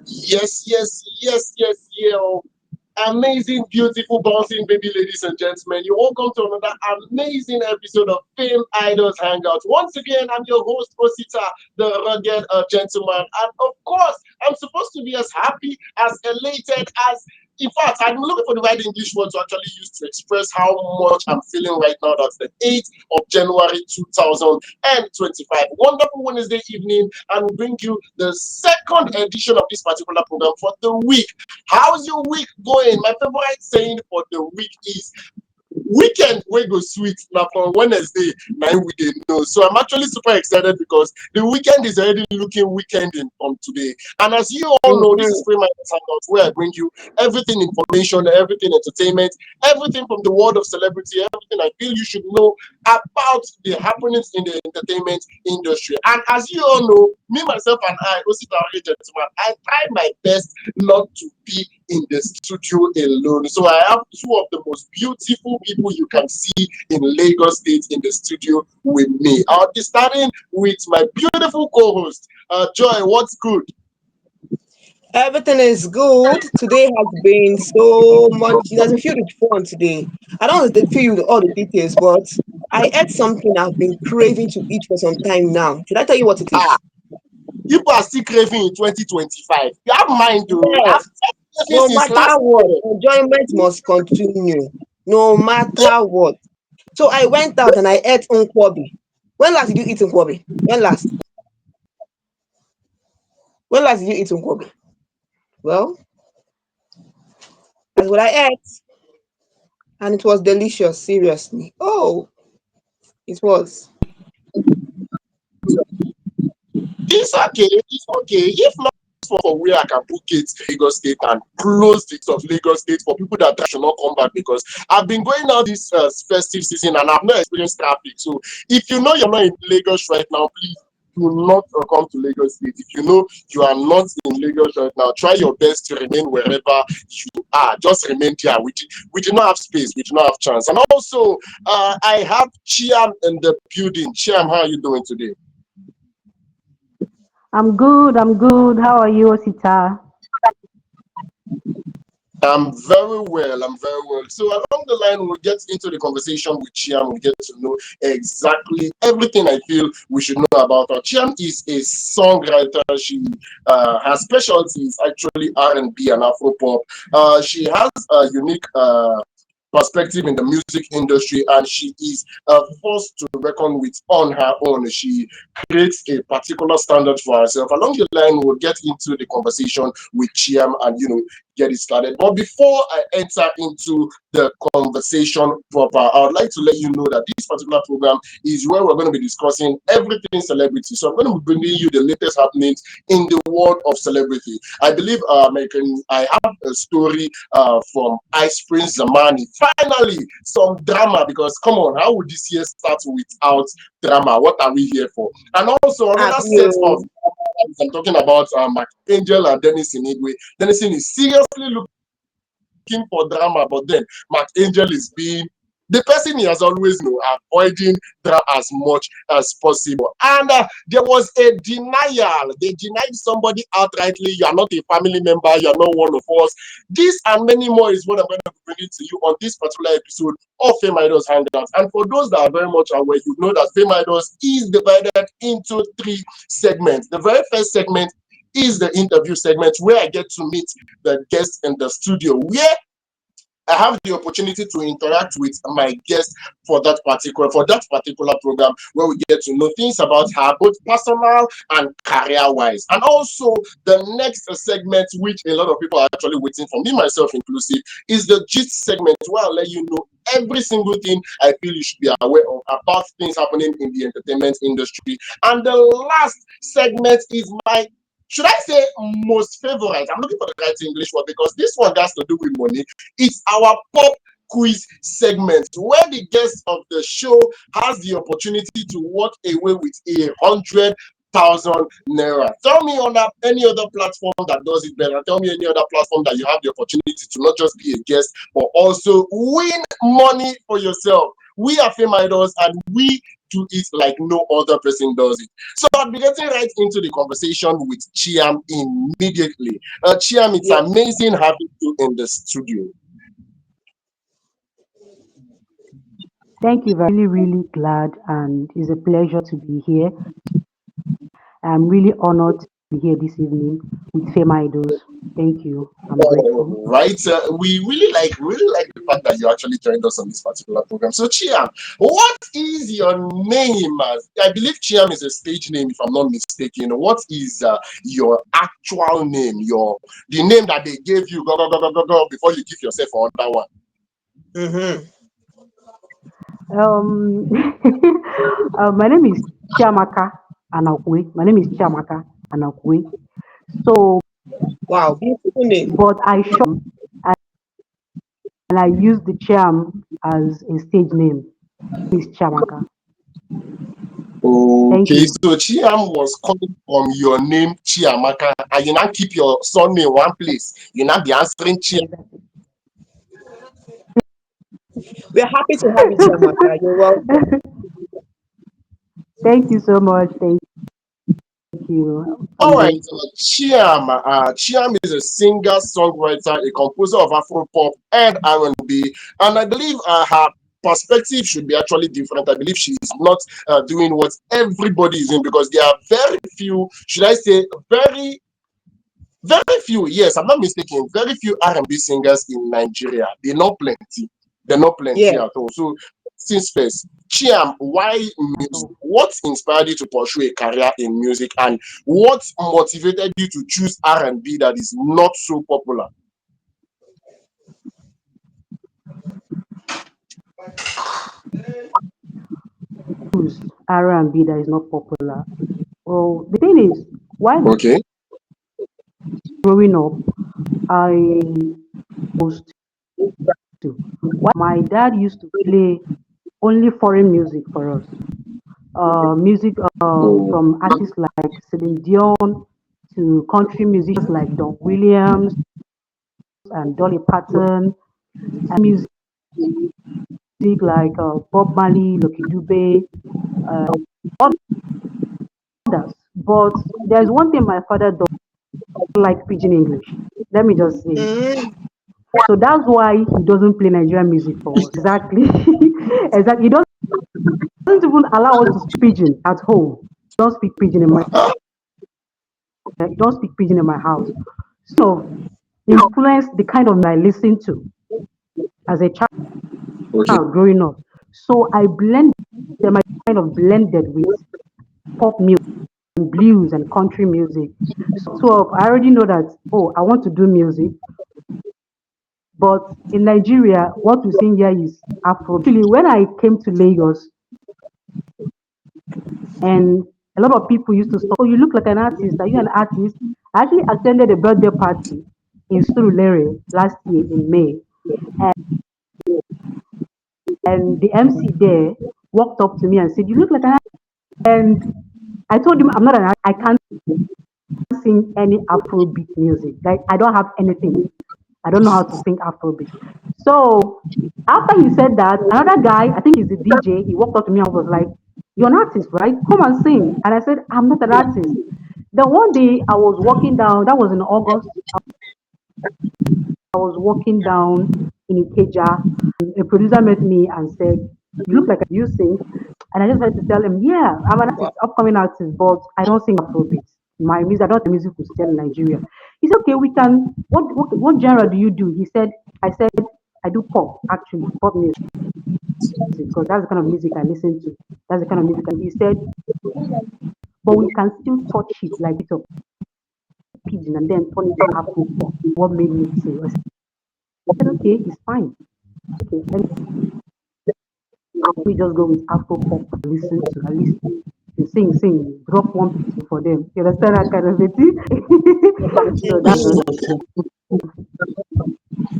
Yes. Amazing, beautiful, bouncing baby ladies and gentlemen. You're welcome to another amazing episode of Fame Idols Hangout. Once again, I'm your host, Osita, the rugged gentleman. And of course, I'm supposed to be as happy, as elated, as in fact, I'm looking for the right English word to actually use to express how much I'm feeling right now. That's the 8th of January 2025. Wonderful Wednesday evening, and we bring you the second edition of this particular program for the week. How's your week going? My favorite saying for the week is weekend we go sweet now from Wednesday 9 we know. So I'm actually super excited because the weekend is already looking weekending from today. And as you all know, this is Mhm. Free My Hangout where I bring you everything information, everything entertainment, everything from the world of celebrity, everything I feel you should know about the happenings in the entertainment industry. And as you all know, me, myself, and I, Osita gentleman, I try my best not to be in the studio alone. So I have two of the most beautiful people you can see in Lagos State in the studio with me. I'll be starting with my beautiful co-host, Joy. What's good? Everything is good. Today has been so much. It has been filled with fun today. I don't want to fill you with all the details, but I ate something I've been craving to eat for some time now. Should I tell you what it Ah, is? people are still craving in 2025. You have mind, though. I've Yes. been craving No since matter last what, year. enjoyment must continue. No matter what. So I went out and I ate unkwobi. When last did you eat unkwobi? When last? When last did you eat unkwobi? Well, that's what I ate, and it was delicious. Seriously. Oh, it was. It's okay. It's okay. If not for where I can book it, Lagos State and close it of Lagos State for people that should not come back because I've been going out this festive season and I've not experienced traffic. So if you know you're not in Lagos right now, please do not come to Lagos State. If you know you are not in Lagos right now, try your best to remain wherever you are. Just remain there. We do not have space. We do not have chance. And also, I have Chiam in the building. Chiam, how are you doing today? I'm good. I'm good. How are you, Osita? I'm very well. I'm very well. So along the line, we'll get into the conversation with Chiam. We'll get to know exactly everything I feel we should know about her. Chiam is a songwriter. Her specialty is actually R&B and Afro pop. She has a unique perspective in the music industry, and she is a force to reckon with on her own. She creates a particular standard for herself. Along the line, we'll get into the conversation with Chiam and get it started. But before I enter into the conversation proper, I would like to let you know that this particular program is where we're going to be discussing everything celebrity. So I'm going to be bringing you the latest happenings in the world of celebrity. I believe I have a story from Ice Prince Zamani. Finally, some drama because come on, how would this year start without drama? What are we here for? And also another set of Abio. I'm talking about Mark Angel and Dennis Inigwe. Dennis is seriously looking for drama, but then Mark Angel is being the person he has always avoiding drama as much as possible. And there was a denial. They denied somebody outrightly. You are not a family member. You are not one of us. This and many more is what I'm going to be bringing to you on this particular episode of Fameidols Hangouts. And for those that are very much aware, you know that Fameidols is divided into three segments. The very first segment is the interview segment where I get to meet the guests in the studio, where I have the opportunity to interact with my guest for that particular program where we get to know things about her, both personal and career-wise. And also the next segment, which a lot of people are actually waiting for, me myself inclusive, is the gist segment where I'll let you know every single thing I feel you should be aware of about things happening in the entertainment industry. And the last segment is my should I say most favorite? I'm looking for the right English word because this one has to do with money. It's our pop quiz segment where the guest of the show has the opportunity to walk away with 100,000 naira. Tell me on any other platform that does it better. Tell me any other platform that you have the opportunity to not just be a guest but also win money for yourself. We are Fameidols, and we do it like no other person does it. So I'll be getting right into the conversation with Chiam immediately. Chiam, it's Yeah. amazing having you in the studio. Thank you. Really, really glad, and it's a pleasure to be here. I'm really honored to be here this evening with Fameidols. Thank you. I'm grateful. Right, we really like the fact that you actually joined us on this particular program. So Chiam, what is your name? I believe Chiam is a stage name, if I'm not mistaken. What is your actual name? The name that they gave you before you give yourself another one. Mm-hmm. Um, my name is Chiamaka Anakwe. My name is Chiamaka Anakwe. So, Wow, beautiful name. but I short and I use the Chiam as a stage name. It's Chiamaka. Thank Okay, you. so Chiam was coming from your name Chiamaka, and you now keep your surname one place. You now be answering Chiam. Exactly. We're happy to have you, Chiamaka. You're welcome. Thank you so much. Thank you. All I'm right, grateful. Chiam. Chiam is a singer, songwriter, a composer of Afro pop and R&B, and I believe her perspective should be actually different. I believe she is not doing what everybody is doing, because there are very few, should I say, very few. Yes, I'm not mistaken. Very few R&B singers in Nigeria. They're not plenty. They're not plenty Yeah. at all. So, since first, Chiam, why music? So, What inspired you to pursue a career in music, and what motivated you to choose R&B that is not so popular? choose R&B that is not popular. Well, the thing is, while Okay. growing up, I was to. My dad used to play only foreign music for us. Music Oh, from artists like Celine Dion to country musicians like Don Williams and Dolly Parton, and music like Bob Marley, Lucky Dube, others. But there's one thing my father doesn't like pidgin English. Let me just say. Mm, So that's why he doesn't play Nigerian music for us. Exactly. Exactly. He doesn't even allow us to speak pidgin at home. Don't speak pidgin in my don't speak pidgin in my house. So influenced the kind of I listen to as a okay. child growing up. So I blended them, I kind of blended with pop music and blues and country music. So I already know that, oh, I want to do music. But in Nigeria, what we sing here is Afro. Actually, when I came to Lagos, and a lot of people used to say, oh, you look like an artist. Are you an artist? I actually attended a birthday party in Surulere last year in May. And the MC there walked up to me and said, you look like an artist. And I told him, I'm not an artist. I can't sing any Afrobeat music. Like, I don't have anything. I don't know how to sing Afrobeat. So after he said that, another guy, I think he's the DJ, he walked up to me and was like, you're an artist, right? Come and sing. And I said, I'm not an artist. Then one day I was walking down, that was in August, I was walking down in Ikeja. A producer met me and said, you look like you sing. And I just had to tell him, yeah, I'm an wow. artist, upcoming artist, but I don't sing Afrobeat. My music, I don't think music will sell in Nigeria. He said, okay, we can, what genre do you do? He said, I said, I do pop, actually, pop music, because that's the kind of music I listen to. That's the kind of music. And he said, but we can still touch it like bit of pigeon and then turn it to Afro pop. What made me say, I said, okay, it's fine. Okay, let me just go with Afro pop and listen to at least you sing, drop one beat for them. You understand that kind of a thing? So that's what I Mm,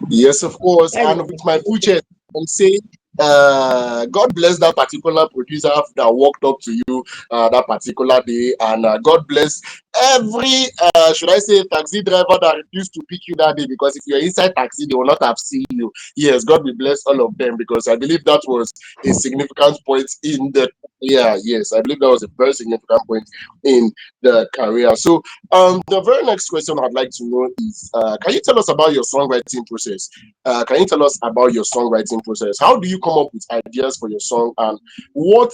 Yes, of course. that's And with my full chest, I'm saying, God bless that particular producer that walked up to you that particular day, and God bless every should I say taxi driver that refused to pick you that day, because if you're inside taxi they will not have seen you. Yes, God will bless all of them, because I believe that was a significant point in the, yeah, yes, I believe that was a very significant point in the career. So the very next question I'd like to know is, can you tell us about your songwriting process? Can you tell us about your songwriting process? How do you come up with ideas for your song, and what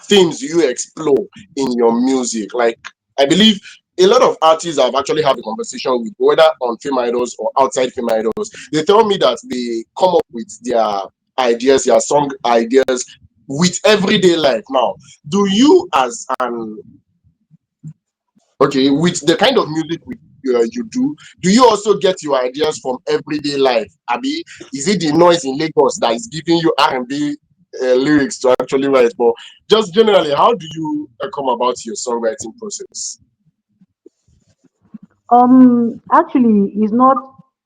themes do you explore in your music? Like, I believe a lot of artists I've actually had a conversation with, whether on Fameidols or outside Fameidols, they tell me that they come up with their ideas, their song ideas, with everyday life. Now, do you, as an, okay, with the kind of music you do you also get your ideas from everyday life? Abi, is it the noise in Lagos that is giving you R&B lyrics to actually write? But just generally, how do you come about your songwriting process? Actually, it's not.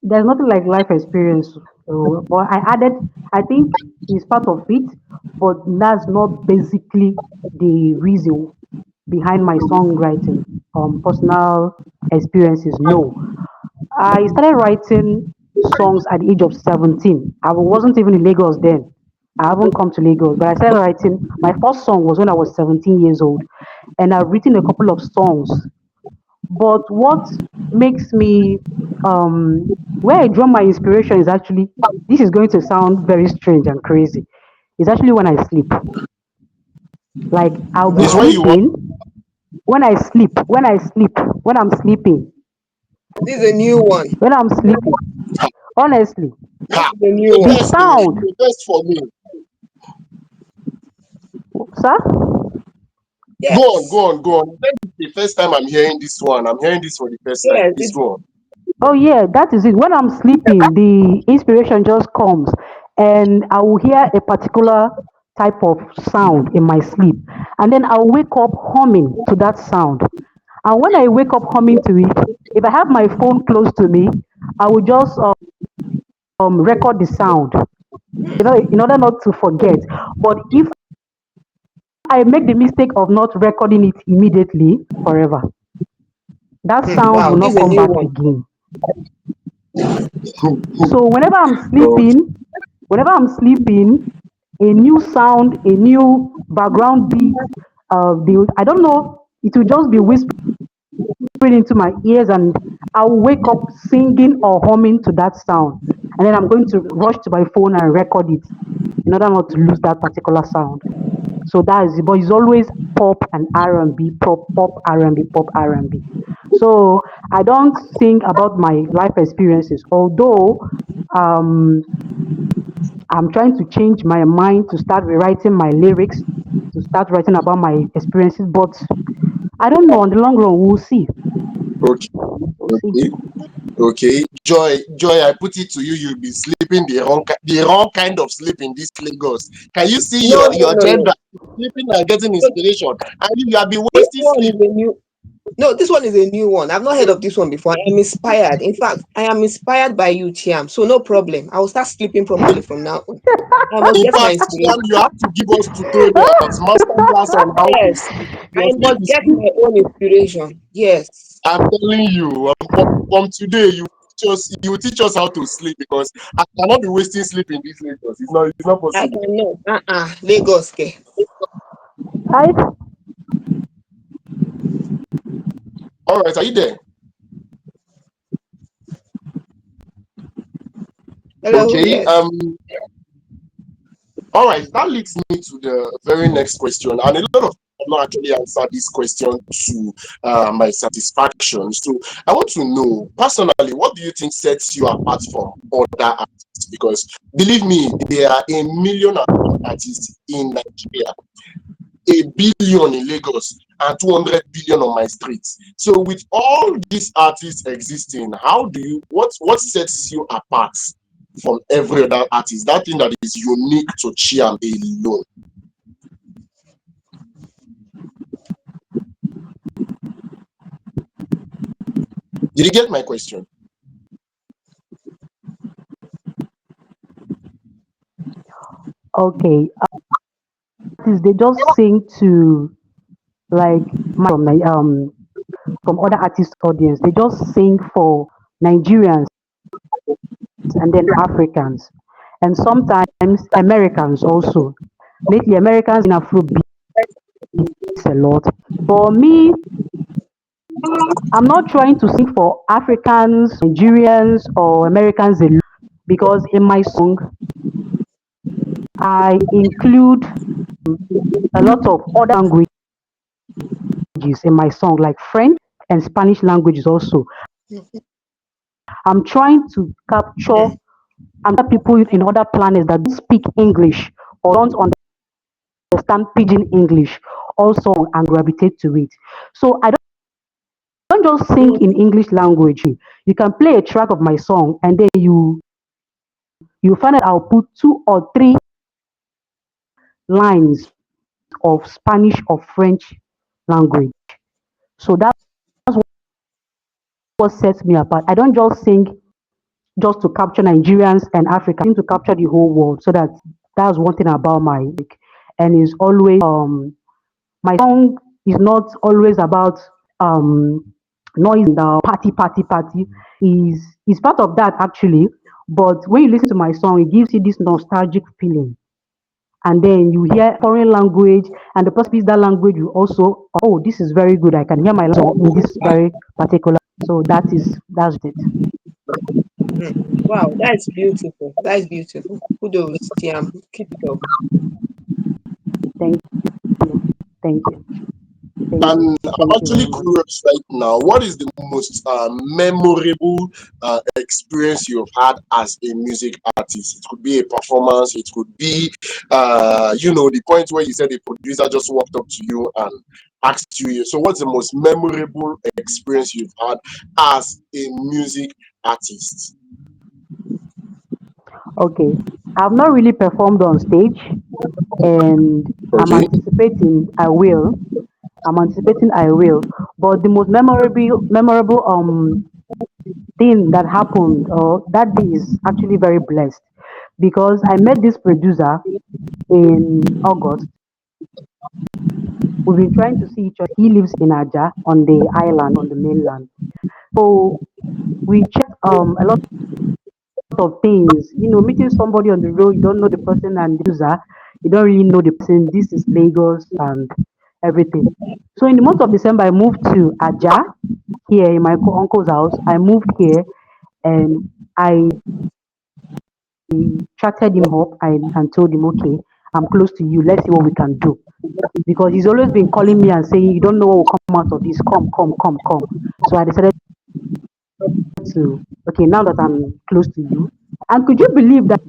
There's nothing like life experience. But I added. I think it's part of it, but that's not basically the reason behind my songwriting. Personal experiences. No, I started writing songs at the age of 17. I wasn't even in Lagos then. I haven't come to Lagos, but I started writing. My first song was when I was 17 years old, and I've written a couple of songs. But what makes me, where I draw my inspiration is actually, this is going to sound very strange and crazy. It's actually when I sleep. Like I'll be Is when you want. sleeping, when I'm sleeping, This is a new one. when I'm sleeping. Honestly, This Ha, is a new the the one. test, oh, sound, the test for me. sir. Go on, Yes. go on, go on. This is the first time I'm hearing this one. I'm hearing this for the first time. Yes. Please go on. Oh yeah, that is it. When I'm sleeping, the inspiration just comes, and I will hear a particular type of sound in my sleep, and then I'll wake up humming to that sound. And when I wake up humming to it, if I have my phone close to me, I will just record the sound, in order not to forget. But if I make the mistake of not recording it immediately, forever, that sound Wow. will This not is a come new back one. again. So Okay. whenever I'm sleeping, a new sound, a new background beat, I don't know, it will just be whispering into my ears, and I'll wake up singing or humming to that sound. And then I'm going to rush to my phone and record it in order not to lose that particular sound. So that is it. But it's always pop and R&B, pop R&B, pop R&B. So I don't think about my life experiences, although um, I'm trying to change my mind to start rewriting my lyrics, to start writing about my experiences. But I don't know. On the long run, we'll see. Okay. We'll see. Okay. Okay, Joy, I put it to you. You'll be sleeping the wrong kind of sleep in this Lagos. Can you see No, no, your no, gender no. sleeping and getting So inspiration, and you have been this wasting one sleep? is a new. No, this one is a new one. I've not heard of this one before. I am inspired. In fact, I am inspired by you, Chiam. So no problem. I will start sleeping properly from now on. I must In get my fact, Chiam, inspiration. you have to give us tutorials, master class on how to Yes, sleep. I Your sleep must is get too. my own inspiration. Yes, I'm telling you, from today, you teach us how to sleep, because I cannot be wasting sleep in this Lagos. It's not I possible. can know. Lagos. Ke. I All right, are you there? Hello. Okay. Yes. All right, that leads me to the very next question, and a lot of people have not actually answered this question to my satisfaction. So I want to know personally, what do you think sets you apart from other artists? Because believe me, there are a million and one artists in Nigeria, a billion in Lagos, and 200 billion on my streets. So with all these artists existing, what sets you apart from every other artist? That thing that is unique to Chiam alone. Did you get my question? okay. Artists, they just sing to like my from Nigeria. from other artists' audience. They just sing for Nigerians and then Africans, and sometimes Americans also. Lately, Americans in Afrobeat a lot. But me, I'm not trying to sing for Africans, Nigerians, or Americans alone because in my song, I include a lot of other languages in my song, like French and Spanish languages also. I'm trying to capture other people in other planets that don't speak English or don't understand pidgin English also and gravitate to it. So I don't just sing in English language. You can play a track of my song and then you find out I'll put 2 or 3 lines of Spanish or French language. So that's what sets me apart. I don't just sing just to capture Nigerians and Africa. I need to capture the whole world. So that's one thing about my music. And it's always my song is not always about um noise and party. Is part of that actually. But when you listen to my song, it gives you this nostalgic feeling. And then you hear foreign language and the person speaks that language, you also, oh, this is very good. I can hear my song in this very particular. So that's it. Wow, that's beautiful. That's beautiful. Kudos, Chiam. Keep it up. Thank you. Thank you. Thank you. And I'm Thank you actually very much. curious right now, what is the most memorable experience you've had as a music artist? It could be a performance, it could be, the point where you said a producer just walked up to you and asked you. So, what's the most memorable experience you've had as a music artist? Okay. I've not really performed on stage and I'm Okay. anticipating I will. I'm anticipating I will. But the most memorable thing that happened that day is actually very blessed because I met this producer in August. We've been trying to see each other. He lives in Aja on the island, on the mainland. So we checked a lot of things. Meeting somebody on the road, you don't know the person and the user, you don't really know the person. This is Lagos and everything. So in the month of December, I moved to Aja here in my uncle's house. I moved here and I chatted him up and told him, okay, I'm close to you. Let's see what we can do. Because he's always been calling me and saying, you don't know what will come out of this. Come, come, come, come. So I decided to, okay, now that I'm close to you. And could you believe that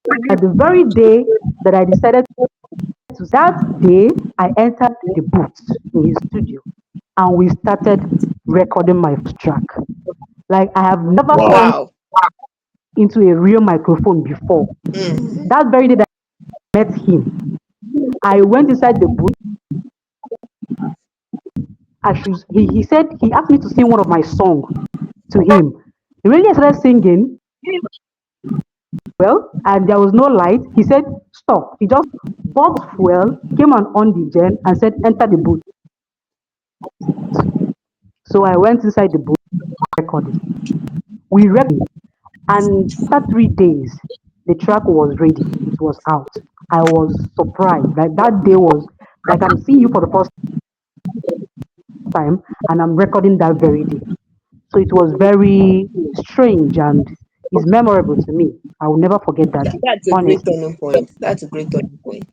the very day that I decided that day, I entered the booth in his studio and we started recording my first track. Like I have never Wow. gone Wow. into a real microphone before. Mm. That very day that I met him, I went inside the booth. He said he asked me to sing one of my songs to him. Immediately I started singing, well, and there was no light. He said, stop. He just bought fuel, came on the gen and said, enter the booth. So I went inside the booth, recorded. We recorded, and after 3 days, the track was ready. It was out. I was surprised. Like that day was like I'm seeing you for the first time, and I'm recording that very day. So it was very strange and is memorable to me. I will never forget that day, That's a great honestly. turning point. That's a great turning point.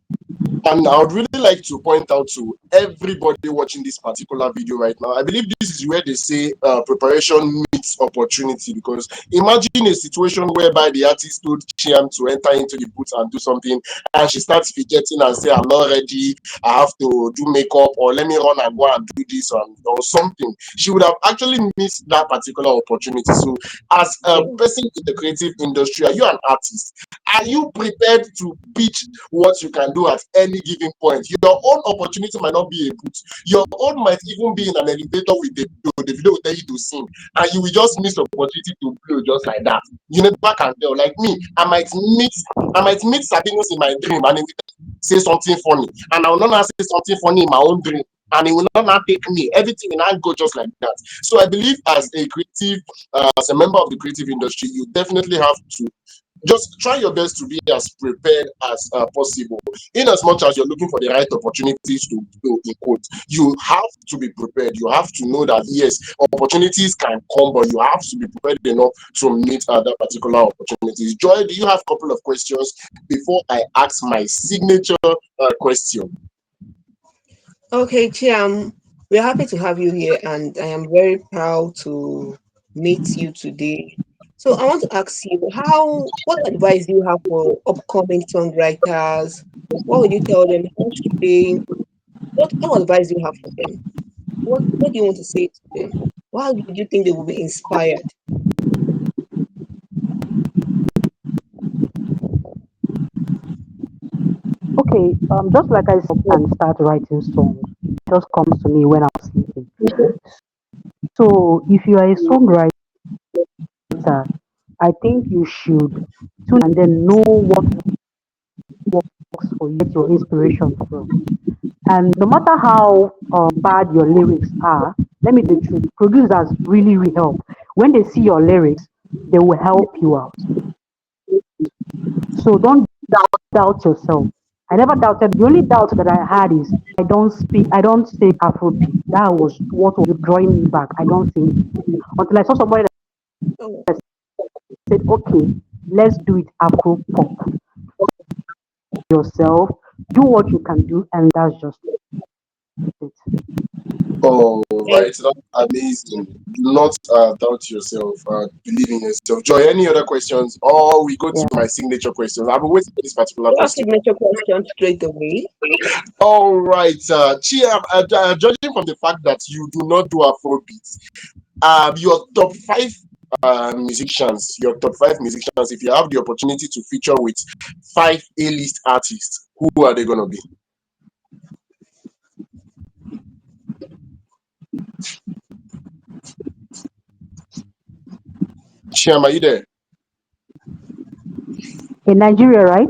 And I would really like to point out to everybody watching this particular video right now. I believe this is where they say preparation meets opportunity. Because imagine a situation whereby the artist told Chiam to enter into the booth and do something, and she starts fidgeting and say, "I'm not ready. I have to do makeup, or let me run and go and do this or something." She would have actually missed that particular opportunity. So, as a Yeah. person in the creative industry, are you an artist? Are you prepared to pitch what you can do at any given point? Your own opportunity might not be a boot. Your own might even be in an elevator with the video. The video will tell you to sing, and you will just miss the opportunity to blow just like that. You never can tell. Like me, I might meet Sabinus in my dream, and he will say something funny, and I will not say something funny in my own dream. and it will not take me. Everything will not go just like that. So I believe as a creative, as a member of the creative industry, you definitely have to just try your best to be as prepared as possible. In as much as you're looking for the right opportunities to do in quote, you have to be prepared. You have to know that yes, opportunities can come, but you have to be prepared enough to meet that particular opportunities. Joy, do you have a couple of questions before I ask my signature question? Okay, Chiam, we're happy to have you here, and I am very proud to meet you today. So I want to ask you, what advice do you have for upcoming songwriters? What would you tell them? How should they? What advice do you have for them? What do you want to say to them? How do you think they will be inspired? Okay, just like I said, and start writing songs. It just comes to me when I'm sleeping. So if you are a songwriter, I think you should tune and then know what works for you, get your inspiration from. And no matter how bad your lyrics are, let me tell you the truth, producers really, really help. When they see your lyrics, they will help you out. So don't doubt yourself. I never doubted. The only doubt that I had is I don't sing Afrobeat. That was what was drawing me back. I don't sing it. Until I saw somebody Oh, that said, okay, let's do it Afro pop yourself. Do what you can do, and that's just it. Oh, right. thank That's amazing. Do not doubt yourself. Believe in yourself. Joy, any other questions? Or we go to Yeah. my signature questions. I've been waiting for this particular your question. signature question straight away. All right. Chiam, judging from the fact that you do not do Afrobeats, your top five musicians, if you have the opportunity to feature with five A-list artists, who are they going to be? Chiam, are you there? In Nigeria, right?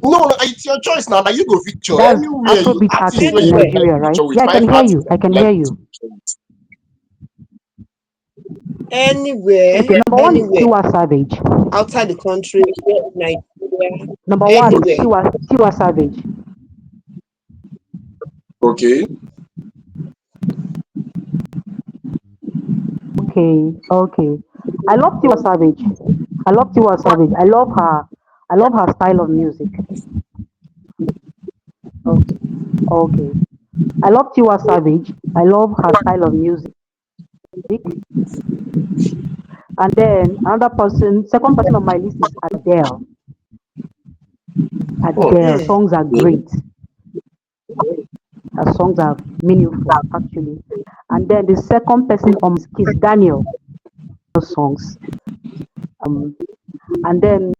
No, it's your choice now. Now you go feature That's anywhere you Afrobeat artists artist where in you would Anywhere, like Nigeria, to right? feature with Yeah, I five can hear artists you. that I you can would like hear to you. feature with. anywhere, Okay, number one is anywhere. Tiwa Savage. Outside the country, Nigeria, Number one is anywhere. Tiwa Savage. Okay. Okay, okay. I love Tiwa Savage. I love Tiwa Savage. I love her. I love her style of music. Okay, okay. I love Tiwa Savage. I love her style of music. And then second person on my list is Adele. Oh, Adele. Hmm. Songs are great. Her songs are meaningful, actually. And then the second person on my list is Daniel songs. Um, and then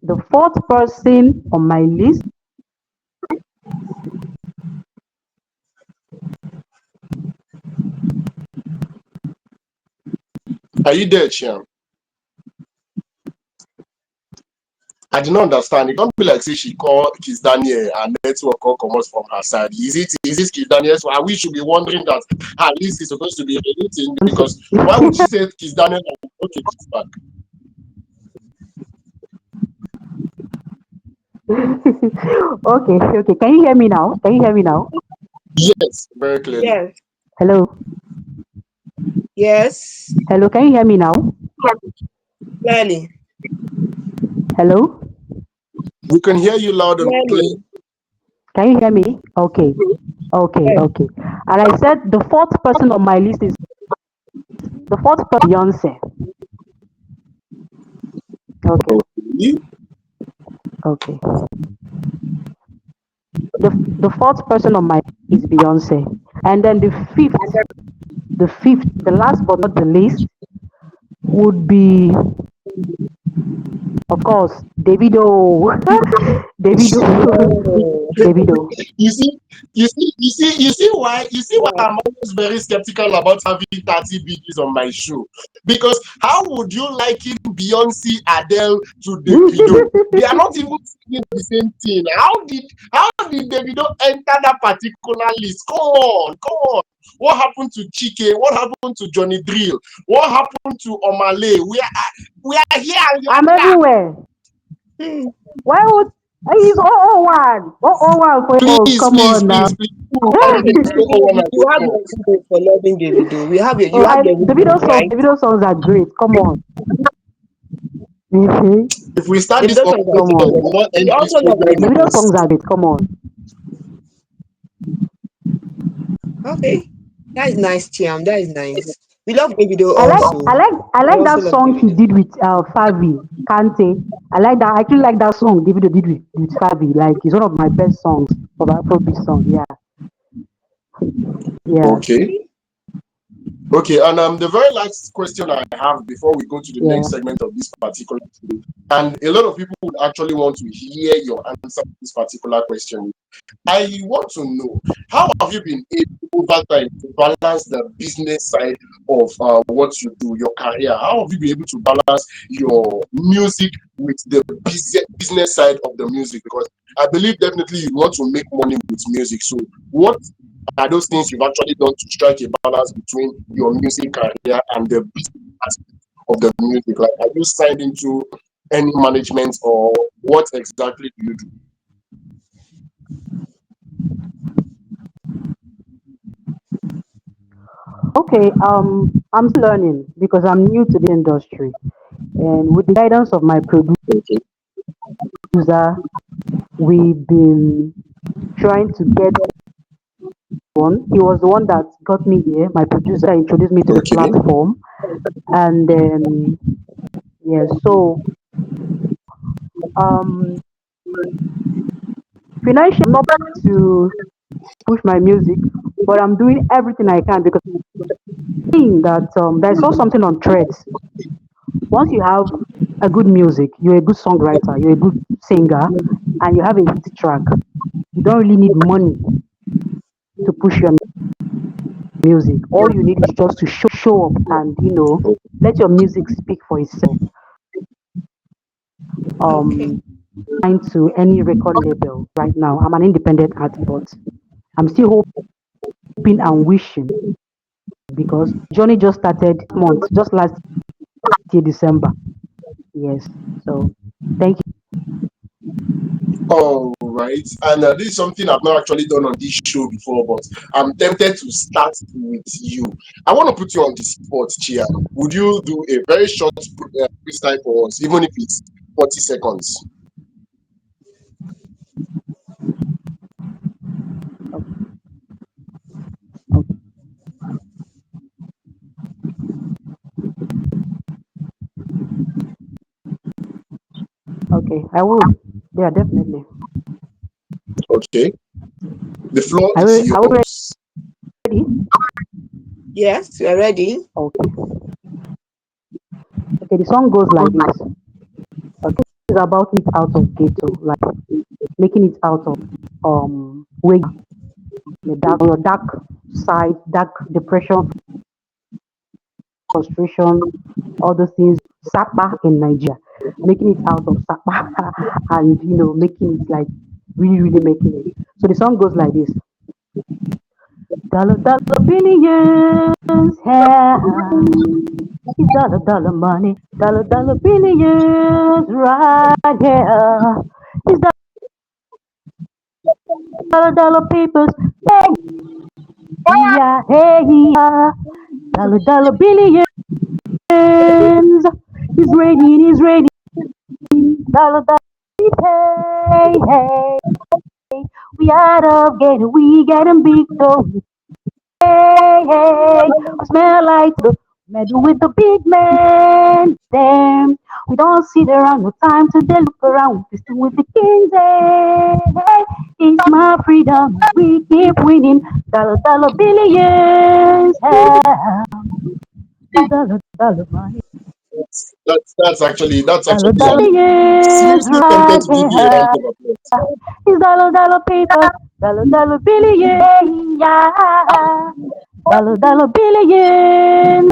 the fourth person on my list, are you there, Chiam? I did not understand. It don't be like say she call Kiss Daniel and network call come out from her side. Is it Kiss Daniel? So we should be wondering that her list is supposed to be anything because why would she say Kiss Daniel? Okay, she's back. okay, okay. Can you hear me now? Can you hear me now? Yes, very clearly. Yes, Hello, yes, hello. Can you hear me now? clearly, Hello, We can hear you loud and clear. clearly. can you hear me? Okay, okay, Yes. okay. And I said the fourth person on my list is the fourth person, Beyonce. Okay, Okay. okay. The fourth person on my list is Beyonce, and then the last but not the least would be, of course, Davido. Davido. Oh, Davido. You see why I'm always very skeptical about having 30 BGs on my show. Because how would you liken Beyonce, Adele to Davido? They are not even singing the same thing. How did Davido enter that particular list? Come on, come on. What happened to Chike? What happened to Johnny Drill? What happened to Omale? We are here and you I'm are there. everywhere. Hmm. Why would he's 001? 001 for oh, Please, come please, on now. please, please. Why Okay, did you go on and you have go? your reason for loving Davido. Oh, You have I your reasons, right? The video songs are great. Come on. Mhm. If we start this Davido songs are Come conversation, we on. will good. not You end this also love program The video because songs are great. Come on. okay. That is nice, Chiam. That is nice. We love Davido also. I I like also that love song he Davido. did with Favi Kante. I like that. I actually like that song David did with Favi. Like it's one of my best songs of Afrobeat song. Yeah, yeah, okay. Okay, and the very last question I have before we go to the yeah. next segment of this particular show, and a lot of people would actually want to hear your answer to this particular question. I want to know how have you been able over time to balance the business side of what you do, your career? How have you been able to balance your music with the business side of the music? Because I believe definitely you want to make money with music. So, what are those things you've actually done to strike a balance between your music career and the business aspect of the music? Like, are you signed into any management or what exactly do you do? Okay. I'm still learning because I'm new to the industry, and with the guidance of my Okay. producer, we've been trying to get one. He was the one that got me here. My producer introduced me to the Okay. platform, and then yeah. So um, financially, I'm not to push my music, but I'm doing everything I can because I think that I saw something on Threads. Once you have a good music, you're a good songwriter, you're a good singer, and you have a hit track, you don't really need money to push your music. All you need is just to show up and let your music speak for itself. Okay. Um, signed to any record label right now. I'm an independent artist, but I'm still hoping and wishing because Johnny just started month, just last year December. Yes. So thank All right. And this is something I've not actually done on this show before, but I'm tempted to start with you. I want to put you on the spot, Chia. Would you do a very short freestyle for us, even if it's 40 seconds? you. Okay. Okay. I would. Yeah, definitely. Okay. The floor Are is we, are we yours. ready? Yes, we are ready. Okay. Okay. The song goes like this. Okay. It's about it out of ghetto, like making it out of where the dark side, dark depression, frustration, all those things. Sapa in Nigeria, making it out of Sapa, and making it like really, really making it. So the song goes like this: dollar, dollar, billions, yeah. It's dollar, dollar money, dollar, dollar, billions, right here. It's dollar, dollar papers, hey, yeah, hey, yeah. Dollar, dollar, billions. It's raining, it's raining. Dollar, dollar, hey, hey. We out of getting, we getting big though. Hey, hey. I smell like the medal with the big man. Damn, we don't sit around, no time to they look around. We still with the kings. Hey, hey. It's my freedom. We keep winning. Dollar, dollar, billions. Hey, dollar, dollar, money. That's actually Dollar, dollar, I'm billions. seriously tempted Right to give you a round here. of applause. It's dollar, dollar papers. Dollar, dollar, billion. Yeah. Dollar, dollar, billion.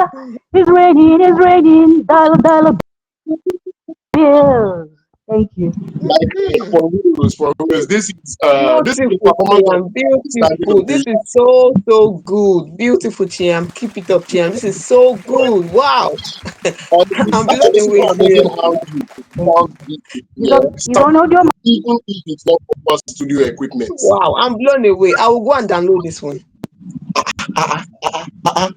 It's raining, dollar, dollar bills. Thank you. Like Mhm. for reals. This is a Beautiful, performance of Chiam. standing Beautiful. This ovation. is so good. Beautiful, Chiam. Keep it up, Chiam. This is so good. Wow. Honestly, I'm it's blown actually away, super amazing how seriously. you Thank perform you. this, He's yeah, on, he's sound, on audio. even if it's not proper studio equipment. Wow, I'm blown away. I will go and download this one.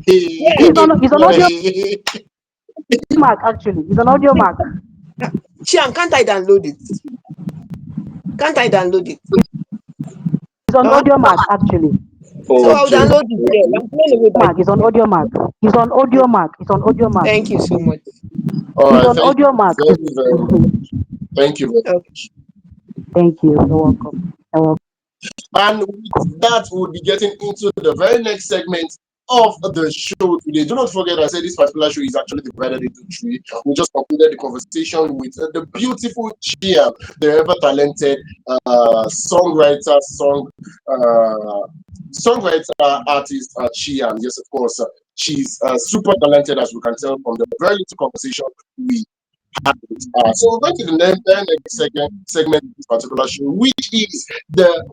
Hey, Yeah. He's on audio hey. mark actually. He's on audio mark. Chiam, can't I download it? Can't I download it? He's on Huh? audio mark actually. So I'll Okay, download it. Yeah, okay. I'm blown away by Mark. this He's on one. audio mark. He's on audio mark. He's on audio mark. Thank you so much. All He's right, on thank audio you mark. very, very much. Thank you very Okay. much. Thank you. You're welcome. You're welcome. And with that, we'll be getting into the very next segment of the show today. Do not forget, I said this particular show is actually divided into three. We just concluded the conversation with the beautiful Chiam, the ever talented songwriter, songwriter artist Chiam. Yes, of course, she's super talented, as we can tell from the very little conversation we had with her. So we're going to the next segment of this particular show, which is the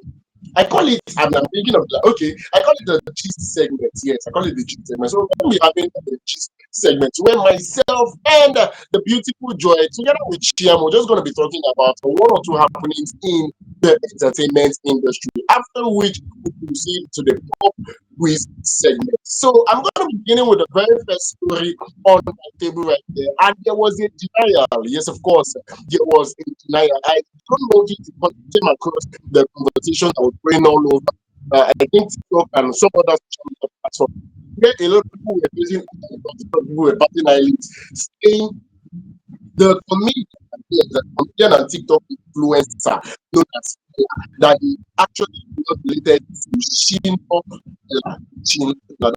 I call it, I'm thinking of that. Okay, I call it the gist segment. Yes, I call it the gist segment. So when we having the gist segment, where myself and the beautiful Joy, together with Chiam, we're just going to be talking about one or two happenings in the entertainment industry. After which we proceed to the pop quiz segment. So I'm going to be beginning with the very first story on my table right there. And there was a denial. Yes, of course, there was a denial. I don't know if it came across the conversation that was going all over. I think TikTok and some other social media platforms, where a lot of people were facing, a lot of people were batting eyelids, saying the comedian and TikTok influencer known as that he actually not related to Shino Chin that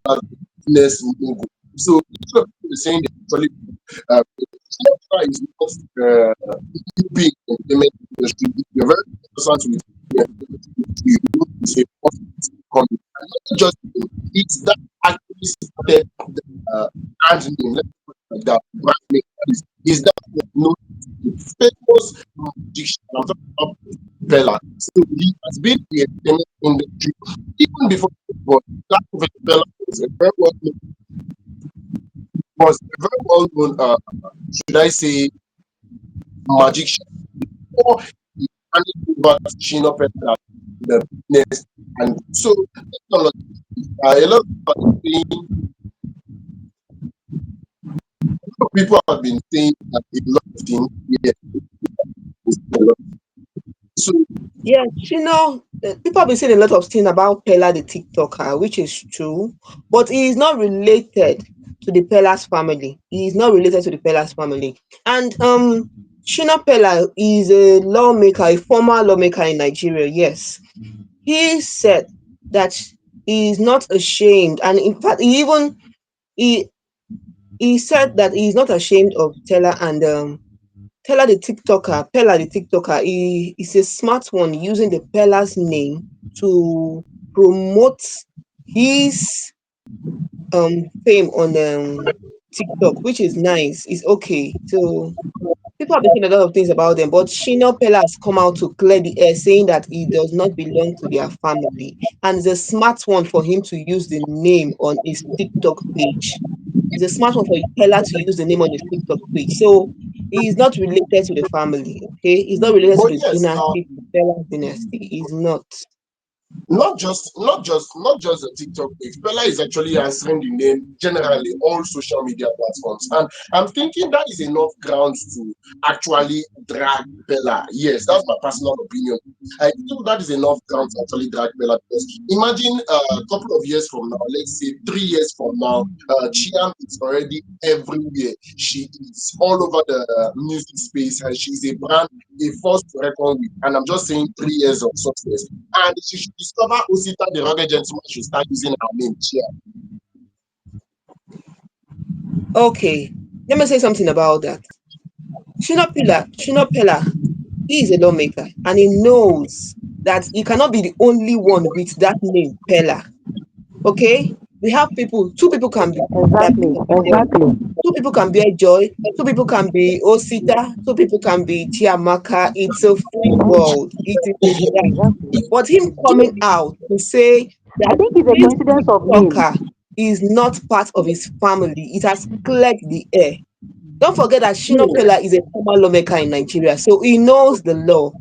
business logo. So a lot of people were saying they actually Shino is not big in the entertainment industry. If you're very conversant with the entertainment industry, you know it's a positive comment. And not just it's that actually started the brand name, let's put it like that, brand name is that no famous magician. I'm talking about Bella. So he has been in the entertainment industry even before but that Bella was a very well known should I say magician before he handed over to Shino Petra the business and so a lot of people have been saying that a lot of things yes, so Yeah, people have been saying a lot of things about Pella the TikToker, which is true, but he is not related to the Pella's family. He is not related to the Pella's family. And Shina Pella is a lawmaker, a former lawmaker in Nigeria. Yes, he said that he is not ashamed, and in fact, he he said that he is not ashamed of Tella and Pella the TikToker, he is a smart one using the Pella's name to promote his fame on TikTok, which is nice. It's okay. So people have been saying a lot of things about them, but Shino Pella has come out to clear the air, saying that he does not belong to their family, and it's a smart one for him to use the name on his TikTok page. It's a smart one for Pella to use the name on his TikTok page. So he's not related to the family, okay? He's not related to but the yes dynasty, the Pella dynasty. He's not. not just the TikTok page. Bella is actually answering the name generally all social media platforms, and I'm thinking that is enough grounds to actually drag Bella. Yes, that's my personal opinion. I think that is enough grounds to actually drag Bella because imagine a couple of years from now, let's say 3 years from now, Chiam is already everywhere. She is all over the music space, and she's a brand, a force to reckon with. And I'm just saying 3 years of success and she should discover Osita the rugged gentleman should start using her name here. Okay, let me say something about that. Shino Pella, he is a lawmaker and he knows that he cannot be the only one with that name, Pella. Okay? We have people, two people can be that Exactly. people can Exactly. Two people can be Joy, two people can be Osita, two people can be Chiamaka. It's a free world. It is that. Exactly. But him coming out to say I that think it's a this coincidence of name. TikToker is not part of his family, it has cleared the air. Don't forget that Shino No, Pella is a former lawmaker in Nigeria, so he knows the law.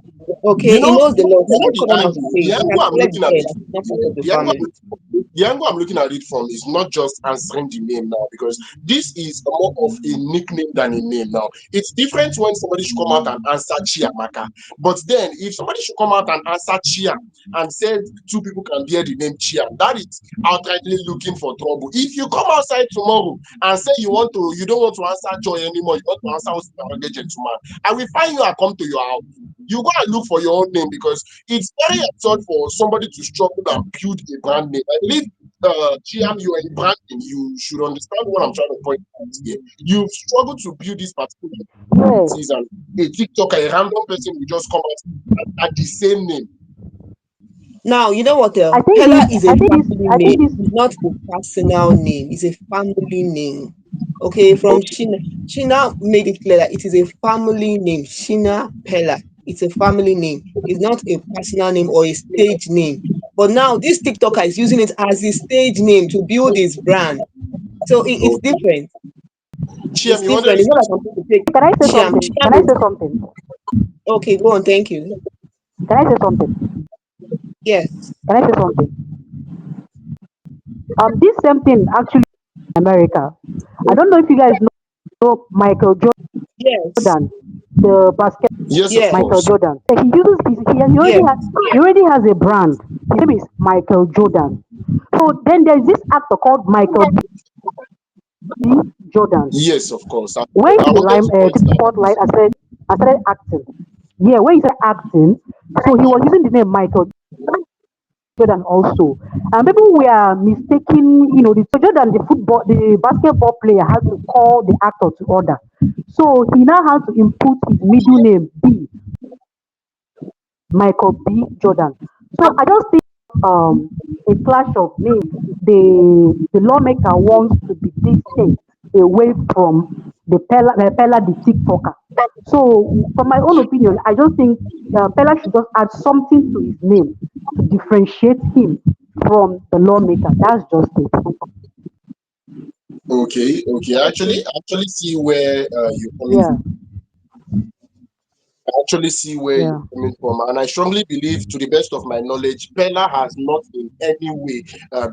Okay, you he know, knows the law. So you know him the coming out to angle. say The it angle has I'm cleared looking the at air it. that he's not part of the The angle, family. the angle I'm looking at it from is not just answering the name now, because this is more of a nickname than a name now. It's different when somebody should come out and answer Chiamaka. But then if somebody should come out and answer Chiam and said two people can bear the name Chiam, that is outrightly looking for trouble. If you come outside tomorrow and say you don't want to answer Joy anymore, you want to answer Osita Gentleman, I will find you and come to your house. You go and look for your own name, because it's very absurd for somebody to struggle and build a brand name. I believe, GM, you are in branding. You should understand what I'm trying to point out here. You've struggled to build this particular Yeah. identities, and a TikToker, a random person will just come out at the same name. Now, you know what? I think Pella this. is a I think this. family I think name. this. It's not a personal name. It's a family name. Okay, from Okay. Shina. Shina made it clear that it is a family name. Shina Pella. It's a family name. It's not a personal name or a stage name. But now this TikToker is using it as a stage name to build his brand. So it's Okay. different. GM, It's you wanted different. to It's not say like I'm something? going to take Can I say Chiam. something? Can Chiam I is say something? okay. Go on. Thank you. Can I say something? Yes. Can I say something? This same thing actually in America. I don't know if you guys know Michael Yes. Jordan, the basket Yes, of Yes. Michael course. Jordan. So Yes. he already has a brand. His name is Michael Jordan. So then there's this actor called Michael B. Jordan. Yes, of course. When I he wanted to point to the that out. spotlight, I started acting. Yeah, when he started acting, so he was using the name Michael Jordan also. And people were mistaking, the Jordan, the basketball player, had to call the actor to order. So he now had to input his middle name B, Michael B. Jordan. So I just think a clash of names. The lawmaker wants to be distant away from Pella the TikToker. So, from my own opinion, I just think Pella should just add something to his name to differentiate him from the lawmaker. That's just it. Okay, okay. I actually see where you're coming Yeah, actually see where yeah. you're coming from, and I strongly believe, to the best of my knowledge, Bella has not in any way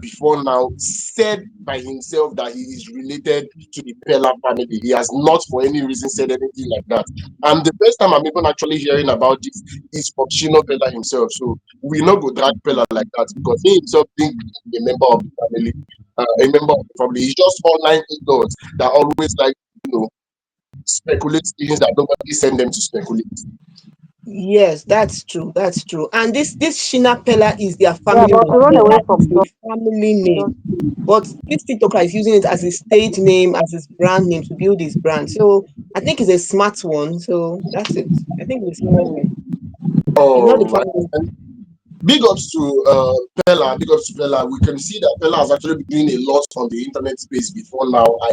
before now said by himself that he is related to the Bella family. He has not, for any reason, said anything like that. And the first time I'm even actually hearing about this is from Shino Bella himself. So we not go drag Bella like that, because he himself think he's a member of the family. A member of the family. He's just online idiots that always like, you know, speculate things that nobody send them to speculate. Yes, that's true. That's true. And this Shina Pella is their Yeah, family but to name. run away Pella is from a just, family name. just But this TikToker is using it as a stage name, as his brand name to build his brand. So I think it's a smart one. So that's it. I think it's a smart one. It's not the Oh, family. big ups to Pella. Big ups to Pella. We can see that Pella has actually been doing a lot on the internet space before now. I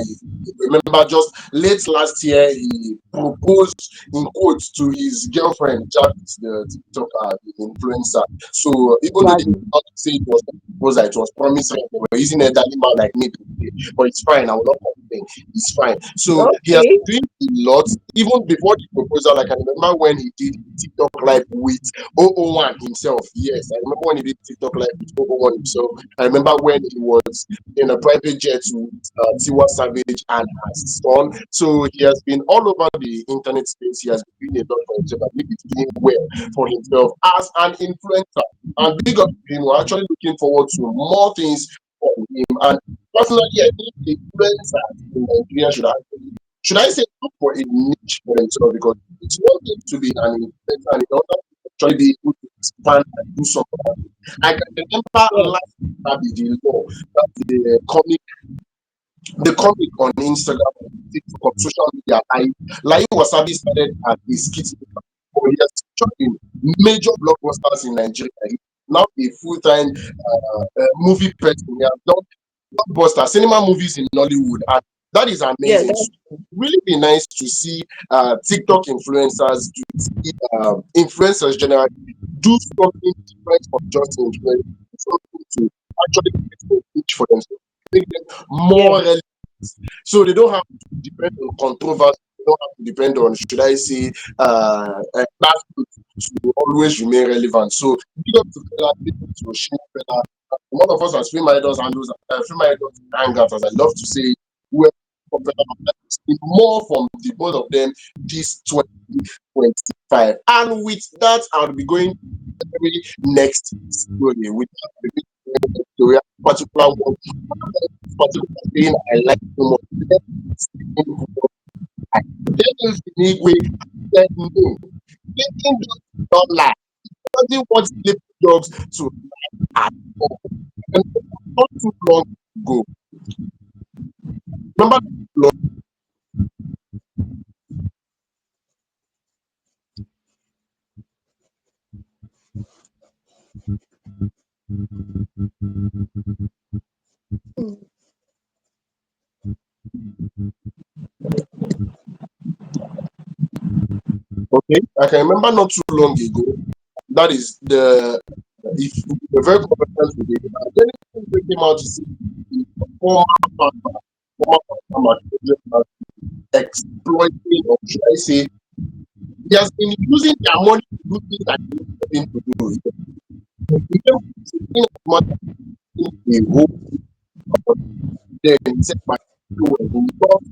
remember just late last year he proposed in quotes to his girlfriend, Javis, the TikToker, the influencer. So even though they did Jazzy. not say it was a proposal, it was promised ring. They were using a daddy man like me to say, but it's fine. I will not complain. It's fine. So he has Okay. been doing a lot even before the proposal. I can remember when he did TikTok live with 001 himself. Yes, I remember when he did TikTok live with 001 himself. I remember when he was in a private jet with Tiwa Savage and her son. So he has been all over the internet space. He has been doing a lot for himself. I think he's doing well for himself as an influencer. And big up to him. We're actually looking forward to more things from him. And personally, I think influencers in Nigeria should I say, look for a niche for themselves, because it's one thing to be an influencer and another actually be able to expand and do something. I can remember Yes. last Saturday, the law that the comic on Instagram, TikTok, on social media, Lai Wasabi started as a skit. He has featured in major blockbusters in Nigeria. He's now a full-time movie person. He has done blockbuster cinema movies in Nollywood, and That is Yeah, amazing. So that's it would really be nice to see TikTok influencers, to see influencers generally do something different from just influence, something to actually create a niche for themselves, make them yeah, more relevant. So they don't have to depend on controversy. They don't have to depend on, should I say, last to always remain relevant. So big up to Fela, big up to Oshun Fela. One of us as Fameidols and those Fameidols Hangout, as I love to say, we more from the both of them this 2025. And with that, I'll be going to the very next story with that story, particular one, particular thing I like so much. Then is the need way said no. Sleeping dogs don't lie. Doesn't want sleeping dogs to lie at all. And not too long ago. Remember long okay? I can remember not too long ago. That is the if the very competent with it. Then it came out to see the farmer, former farmer exploiting, or should I say, he has been using their money to do things that he nothing to do with it. He came to see money in a hole, then he said, "My people were involved,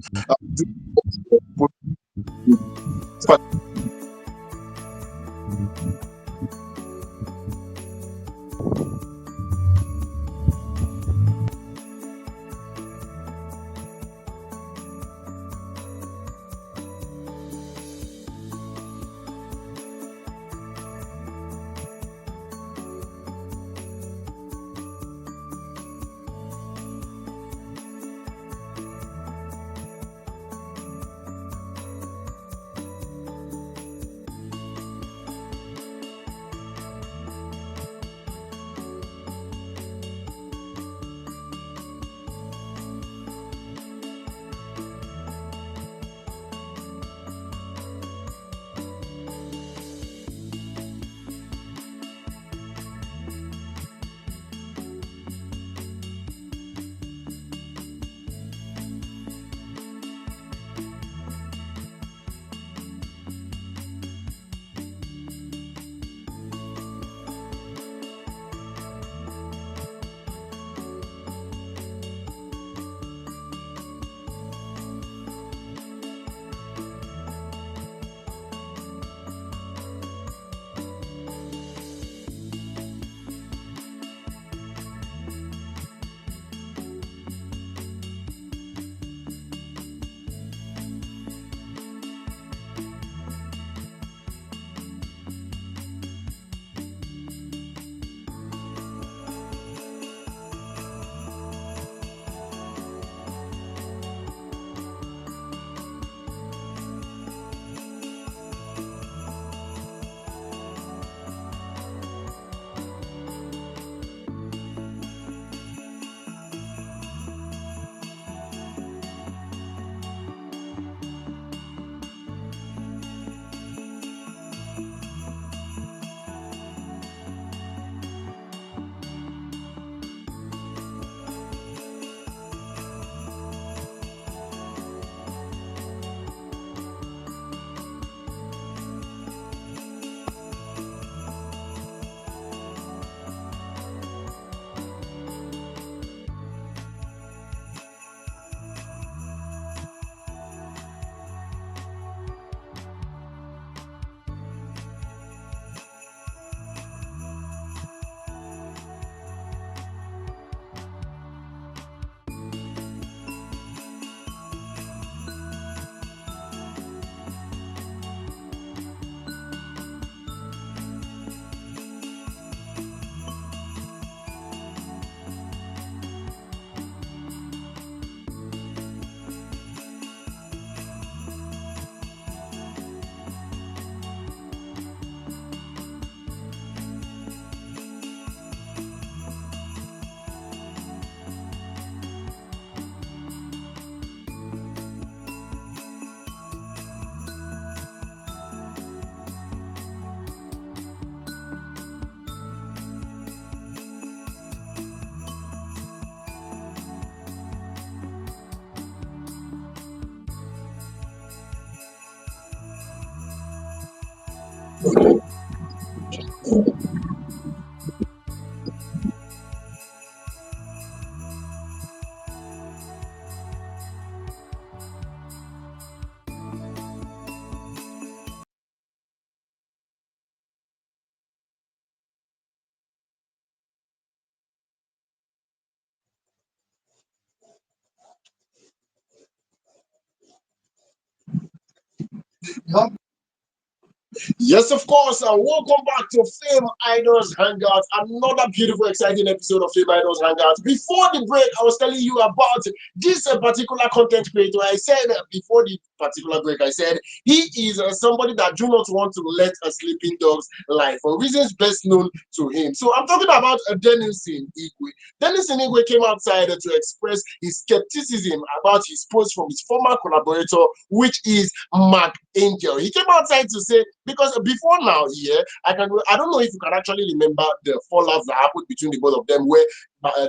Yes, of course. Welcome back to Fame Idols Hangout. Another beautiful, exciting episode of Fame Idols Hangout. Before the break, I was telling you about this particular content creator. I said before the particular break, I said he is somebody that do not want to let a sleeping dog's life for reasons best known to him. So I'm talking about Denison Igwe. Denison Igwe came outside to express his skepticism about his post from his former collaborator, which is Mark Angel. He came outside to say, because before now, yeah, I don't know if you can actually remember the fallout that happened between the both of them, where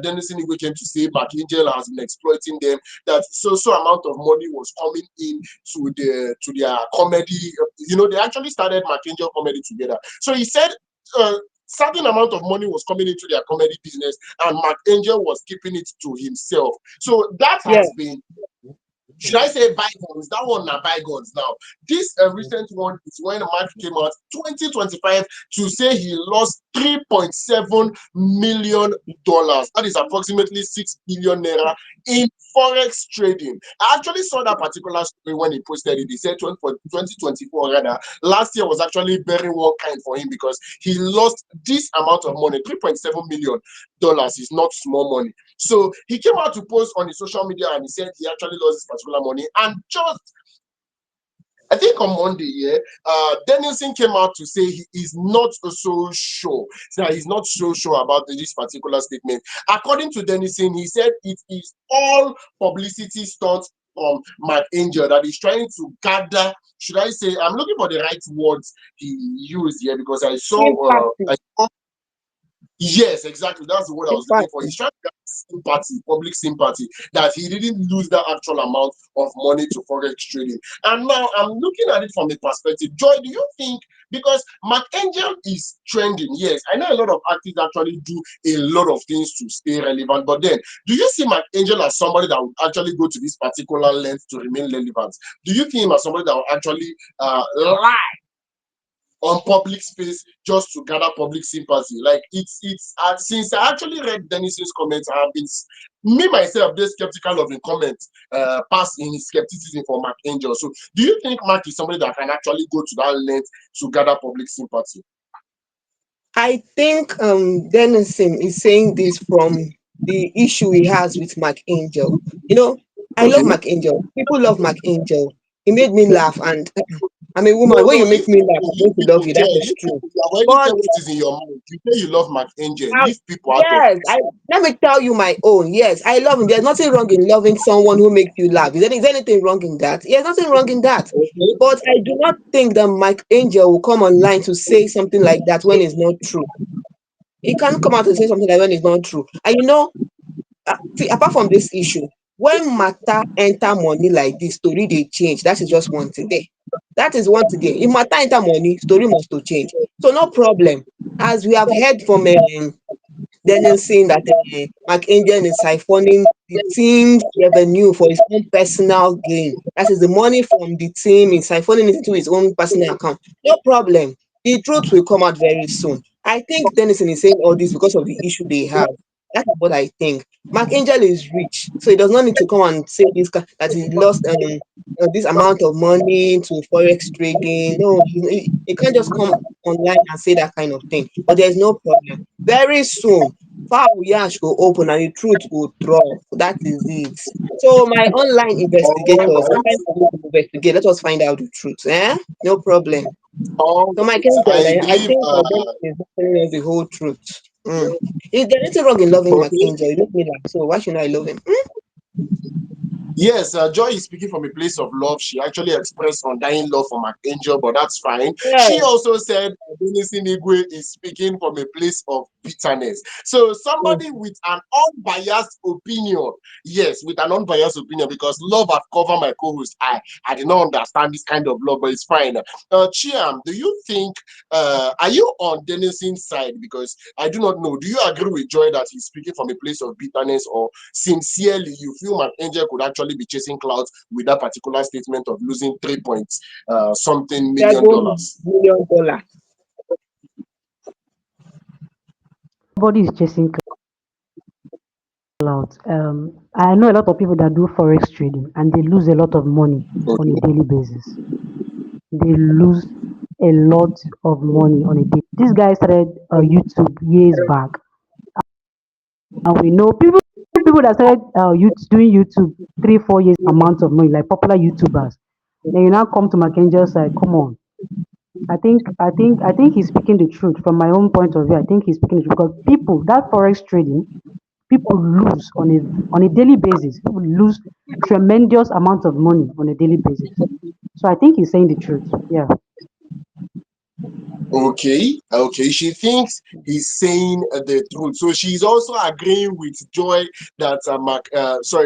Denison Igwe came to say Mark Angel has been exploiting them, that so amount of money was coming in to their comedy. They actually started Mark Angel comedy together. So he said certain amount of money was coming into their comedy business, and Mark Angel was keeping it to himself. So that Yeah. has been, should I say bygones? That one now bygones now. This recent one is when Mark came out 2025 to say he lost $3.7 million. That is approximately 6 billion naira in forex trading. I actually saw that particular story when he posted it. He said for 2024 rather, last year was actually very one kind for him because he lost this amount of money. $3.7 million is not small money. So he came out to post on his social media and he said he actually lost this particular money. And just, I think on Monday, yeah, Danielson came out to say he is not so sure. So he's not so sure about this particular statement. According to Danielson, he said it is all publicity stunt from Mark Angel that he's trying to gather. Should I say, I'm looking for the right words he used here because I saw, Sympathy. yes, exactly. That's the word I was looking for. Sympathy. He's trying to get sympathy, public sympathy, that he didn't lose that actual amount of money to forex trading. And now I'm looking at it from a perspective. Joy, do you think, because Mark Angel is trending, yes, I know a lot of artists actually do a lot of things to stay relevant, but then do you see Mark Angel as somebody that would actually go to this particular length to remain relevant? Do you think him as somebody that will actually lie on public space just to gather public sympathy? Like it's since I actually read Denison's comments, I have been me myself very skeptical of the comments past in his skepticism for Mark Angel. So do you think Mark is somebody that can actually go to that length to gather public sympathy? I think Denison is saying this from the issue he has with Mark Angel. You know, I love Okay. Mark Angel. People love Mark Angel. He made me laugh, and I'm a woman. No, When no, you make leave me laugh, I'm going to love people, you. Joy, That is leave true. people. You have already But said what is in your mind. You say you love Mark Angel. um, Leave people out of yes, this. let me tell you my own. Yes, I love him. There's nothing wrong in loving someone who makes you laugh. Is there anything wrong in that? There's nothing wrong in that. Okay. But I do not think that Mike Angel will come online to say something like that when it's not true. He can't come out and say something like when it's not true. And see, apart from this issue, when matter enter money like this, story they change. That is just one thing there. That is one thing there. If matter enter money, story must to change. So no problem. As we have heard from Daniel saying that Mark Angel is siphoning the team's revenue for his own personal gain. That is the money from the team, is siphoning it into his own personal account. No problem. The truth will come out very soon. I think Dennison is saying all this because of the issue they have. That is what I think. Mark Angel is rich, so he does not need to come and say that he lost this amount of money to forex trading. No, he can't just come online and say that kind of thing. But there's no problem. Very soon, fowl yansh go open and the truth go drop. That is it. So my online All investigators, it's right. time for me to investigate. Let us find out the truth. No problem. All So my right. angel, I I believe think Dennis is not telling us the whole truth. Is there anything wrong in loving my okay. angel? You make me laugh. So why should I love him? Yes, Joy is speaking from a place of love. She actually expressed undying love for Angel, but that's fine. Yeah. She also said Denison Igwe is speaking from a place of bitterness. So Mm. somebody with an unbiased opinion, yes, with an unbiased opinion, because love have covered my co-host. I did not understand this kind of love, but it's fine. Chiam, do you think are you on Denison's side? Because I do not know. Do you agree with Joy that he's speaking from a place of bitterness, or sincerely you feel Angel could actually be chasing clouds with that particular statement of losing 3 points something million dollars? $7 million. Nobody is chasing clouds. I know a lot of people that do forex trading and they lose a lot of money on a Okay. daily basis. They lose a lot of money on a day. This guy started YouTube years back, and we know people that started doing YouTube 3 4 years amount of money, like popular YouTubers. Then you now come to Mackenzia's side. Come on, I think he's speaking the truth from my own point of view. I think he's speaking the truth because people that forex trading, people lose on a daily basis. People lose tremendous amounts of money on a daily basis. So I think he's saying the truth. Yeah. Okay, okay. She thinks he's saying the truth, so she's also agreeing with Joy that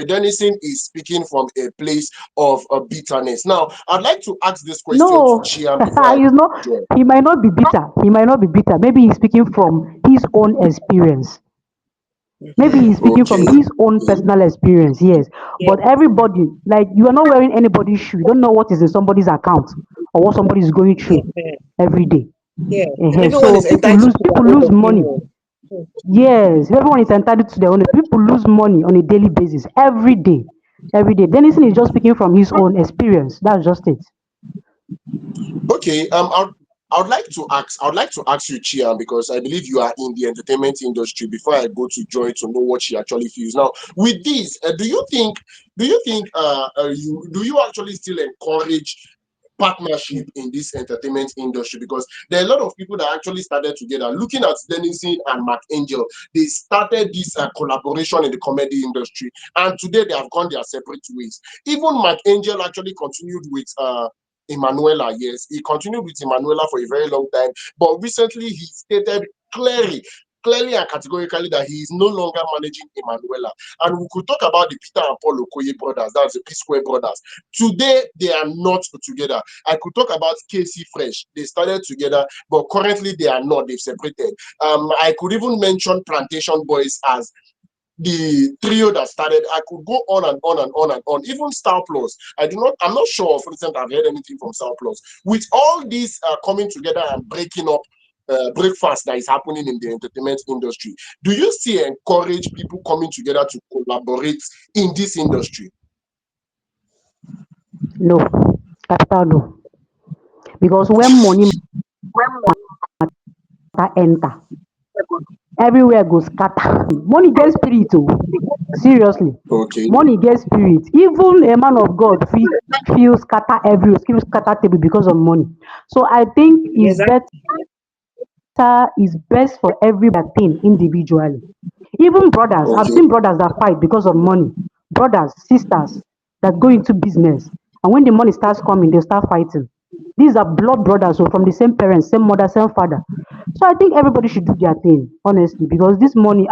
Denison is speaking from a place of bitterness. Now, I'd like to ask this question to No, Chiam before I he's not. Joy. He might not be bitter. He might not be bitter. Maybe he's speaking from his own experience. Maybe Mhm. he's speaking from Okay, his own personal experience. Yes, Yeah. but everybody, like you are not wearing anybody's shoe. You don't know what is in somebody's account or what somebody is going through Mhm. every day. Yeah. And everyone So is entitled to their people own lose money. opinion. Mm. Yes, everyone is entitled to their own. People lose money on a daily basis, every day, every day. Denison is just speaking from his own experience. That's just it. okay. I would like to ask you, Chiam, because I believe you are in the entertainment industry. Before I go to Joy to know what she actually feels now with this, do you actually still encourage partnership in this entertainment industry? Because there are a lot of people that actually started together. Looking at Denison and Mark Angel, they started this collaboration in the comedy industry, and today they have gone their separate ways. Even Mark Angel actually continued with Emanuela. Yes, he continued with Emanuela for a very long time, but recently he stated clearly and categorically that he is no longer managing Emanuela. And we could talk about the Peter and Paul Okoye brothers, that's the P Square brothers. Today they are not together. I could talk about KC Fresh. They started together, but currently they are not. They've separated. I could even mention Plantation Boys as the trio that started. I could go on and on and on and on. Even Star Plus. I'm not sure, for instance, I've heard anything from Star Plus. With all these coming together and breaking up breakfast that is happening in the entertainment industry, do you still encourage people coming together to collaborate in this industry? No, capital no. Because when money matter enter, everywhere goes scatter. Money gets spirit oh. Seriously. Okay. Money gets spirit. Even a man of God feels scatter everywhere, feels scatter table because of money. So I think Yes, is best for everybody individually. Even brothers, I've Okay. seen brothers that fight because of money. Brothers, sisters that go into business. And when the money starts coming, they start fighting. These are blood brothers, so from the same parents, same mother, same father. So I think everybody should do their thing, honestly, because this money,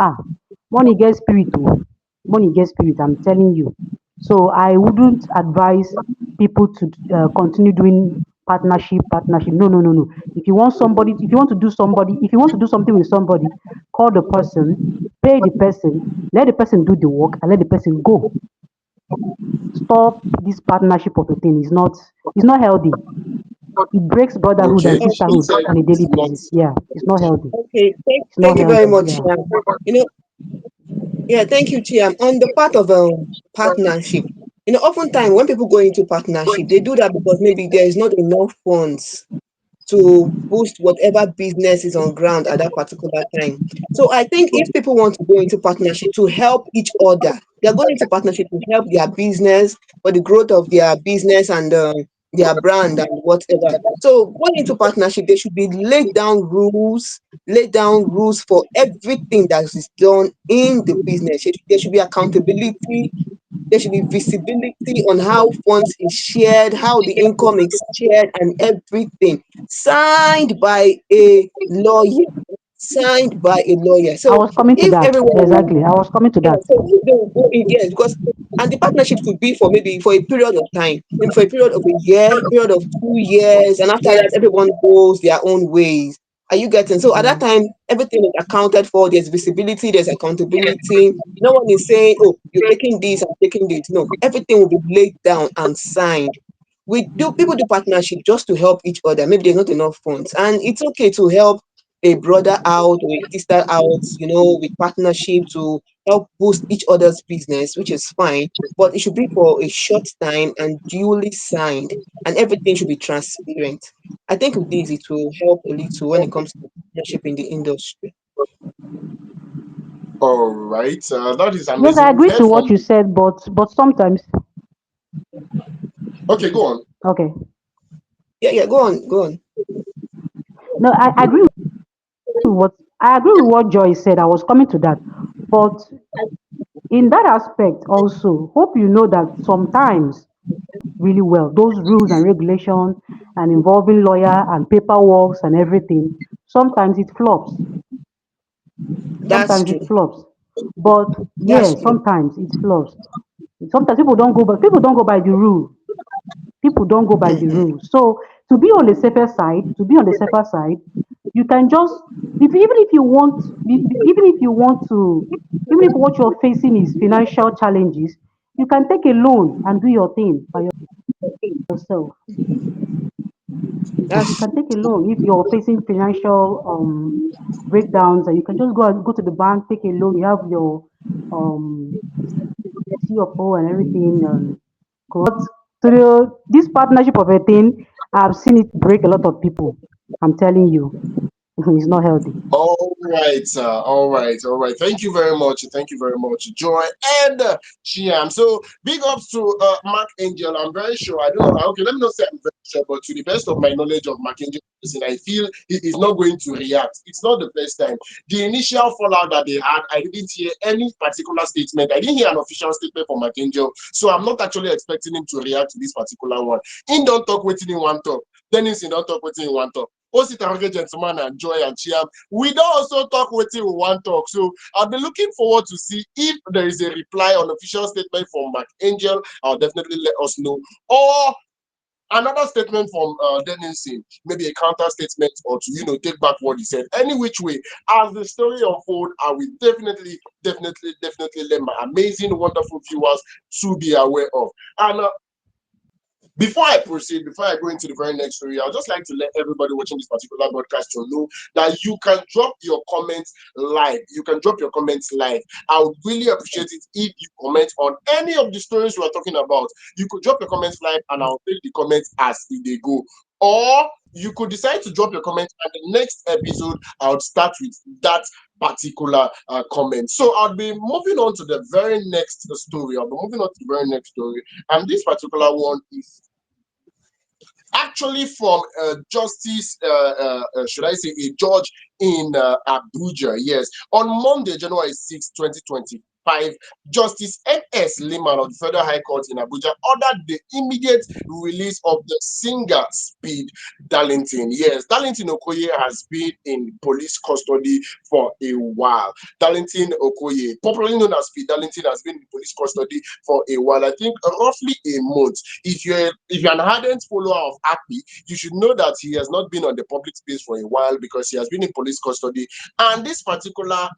money gets spirit, oh. Money gets spirit, I'm telling you. So I wouldn't advise people to continue doing partnership. No, no, no, no. If you want to do somebody, if you want to do something with somebody, call the person, pay the person, let the person do the work, and let the person go. Stop this partnership of a thing. It's not healthy. It breaks brotherhood and Okay. okay. He sisterhood said on a daily it's not. basis. Yeah, it's not healthy. Okay. It's not Thank you very healthy. much. Yeah. You know, yeah, thank you, Chiam. On the part of partnership, oftentimes when people go into partnership, they do that because maybe there is not enough funds to boost whatever business is on ground at that particular time. So I think if people want to go into partnership to help each other, they are going into partnership to help their business for the growth of their business and their brand and whatever. So going into partnership, they should be laid down rules for everything that is done in the business. There should be accountability, there should be visibility on how funds is shared, how the income is shared, and everything signed by a lawyer. signed by a lawyer. I So was coming to if that. everyone, Exactly. I was coming to yeah, that. so if they will go in, yes, because and the partnership could be for maybe for a period of time, maybe for a period of a year, period of 2 years, and after that, everyone goes their own ways. Are you getting? So at that Mm. time, everything is accounted for. There's visibility, there's accountability. No one is saying, "Oh, you're taking this, I'm taking this." No, everything will be laid down and signed. We do people do partnership just to help each other. Maybe there's not enough funds, and it's okay to help a brother out or a sister out, with partnership to help boost each other's business, which is fine. But it should be for a short time and duly signed, and everything should be transparent. I think with this, it will help a little when it comes to partnership in the industry. All right, that is Yes, amazing. I We've agree heard to what from. you said, but sometimes, Okay, go on. okay. Yeah, yeah. Go on, go on. No, I agree with what Joy said. I was coming to that, but in that aspect also, hope you know that sometimes really well those rules and regulations and involving lawyer and paperwork and everything. Sometimes it flops. That's Sometimes it true. flops. But yeah, That's true. sometimes it flops. Sometimes people don't go by the rule. People don't go by the Hmm. rules. So to be on the safer side, you can just if even if you want even if you want to even if what you're facing is financial challenges, you can take a loan and do your thing by yourself. You That's can true. take a loan if you're facing financial breakdowns, and you can just go to the bank, take a loan. You have your um CFO and everything. But this partnership of a thing, I've seen it break a lot of people. I'm telling you, it's not healthy. All right, all right, all right. Thank you very much. Thank you very much, Joy and Chiam. So big ups to Mark Angel. I'm very sure. I don't know. Okay, let me not say I'm very sure, but to the best of my knowledge of Mark Angel, I feel he is not going to react. It's not the first time. The initial fallout that they had, I didn't hear any particular statement. I didn't hear an official statement from Mark Angel, so I'm not actually expecting him to react to this particular one. In don't talk waiting in one talk. Dennis in don't talk waiting in one talk. Osi Target Gentleman and Joy and Chiam. We don't also talk wetin we wan talk. So I'll be looking forward to see if there is a reply on official statement from Mark Angel. I'll definitely let us know. Or another statement from Dennison, maybe a counter statement or to take back what he said. Any which way, as the story unfolds, I will definitely let my amazing, wonderful viewers to be aware of. And before I proceed, before I go into the very next story, I'd just like to let everybody watching this particular broadcast to know that you can drop your comments live. You can drop your comments live. I would really appreciate it if you comment on any of the stories we are talking about. You could drop your comments live and I'll take the comments as they go. Or you could decide to drop your comments and the next episode I would start with that particular comment. So I'll be moving on to the very next story. I'll be moving on to the very next story. And this particular one is actually from justice, should I say, a judge in Abuja. Yes, on Monday, January 6, 2025, Justice N.S. Liman of the Federal High Court in Abuja ordered the immediate release of the singer Speed Darlington. Yes, Darlington Okoye has been in police custody for a while. Darlington Okoye, popularly known as Speed Darlington, has been in police custody for a while. I think roughly a month. If you're an ardent follower of Akpi, you should know that he has not been on the public space for a while because he has been in police custody. And this particular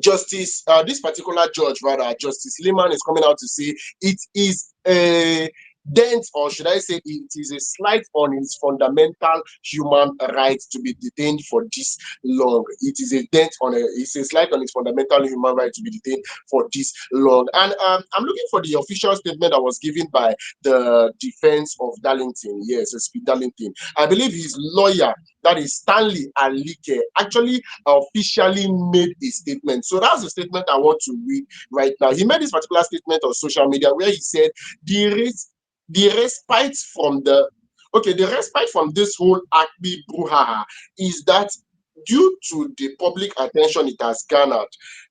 judge, rather, Justice Liman, is coming out to say it is a dent, or should I say, it is a slight on his fundamental human right to be detained for this long. It is a dent on it's a slight on his fundamental human right to be detained for this long. And I'm looking for the official statement that was given by the defense of Darlington. Yes, Speed Darlington. I believe his lawyer, that is Stanley Alike, actually officially made a statement. So that's the statement I want to read right now. He made this particular statement on social media where he said the the respite from the okay, the respite from this whole Akbi brouhaha is that due to the public attention it has garnered,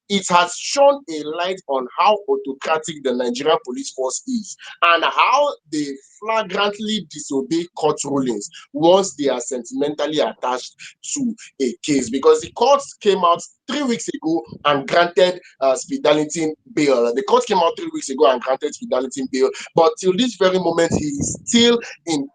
it has shone a light on how autocratic the Nigerian police force is and how they flagrantly disobey court rulings once they are sentimentally attached to a case. Because the court came out 3 weeks ago and granted Speed Darlington bail. The court came out 3 weeks ago and granted Speed Darlington bail, but till this very moment, he is still in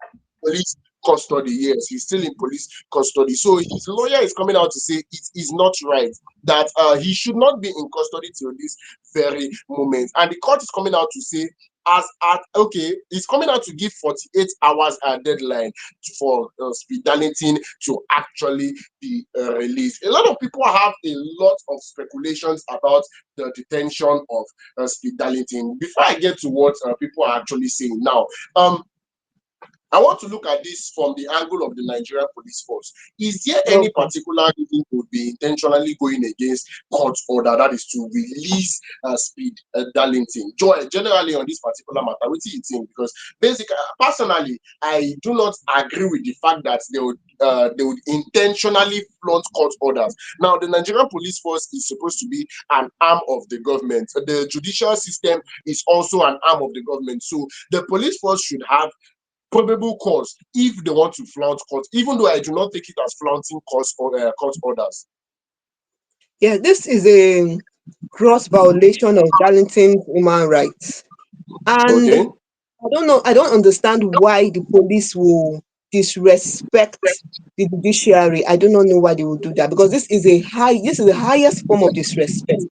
police custody. Yes, he's still in police custody. So his lawyer is coming out to say it is not right that he should not be in custody till this very moment. And the court is coming out to say, as at okay, it's coming out to give 48 hours deadline for Speed Darlington to actually be released. A lot of people have a lot of speculations about the detention of Speed Darlington. Before I get to what people are actually saying now, I want to look at this from the angle of the Nigerian police force. Is there any Okay. particular reason would be intentionally going against court order, that is to release Speed Darlington? Generally on this particular matter, what do you think? Because basically, personally, I do not agree with the fact that they would intentionally flaunt court orders. Now, the Nigerian police force is supposed to be an arm of the government. The judicial system is also an arm of the government. So the police force should have probable cause if they want to flout court, even though I do not take it as flaunting court orders. Yeah, this is a gross violation of Darlington's human rights. And Okay, I don't know, I don't understand why the police will disrespect the judiciary. I do not know why they will do that because this is the highest form of disrespect.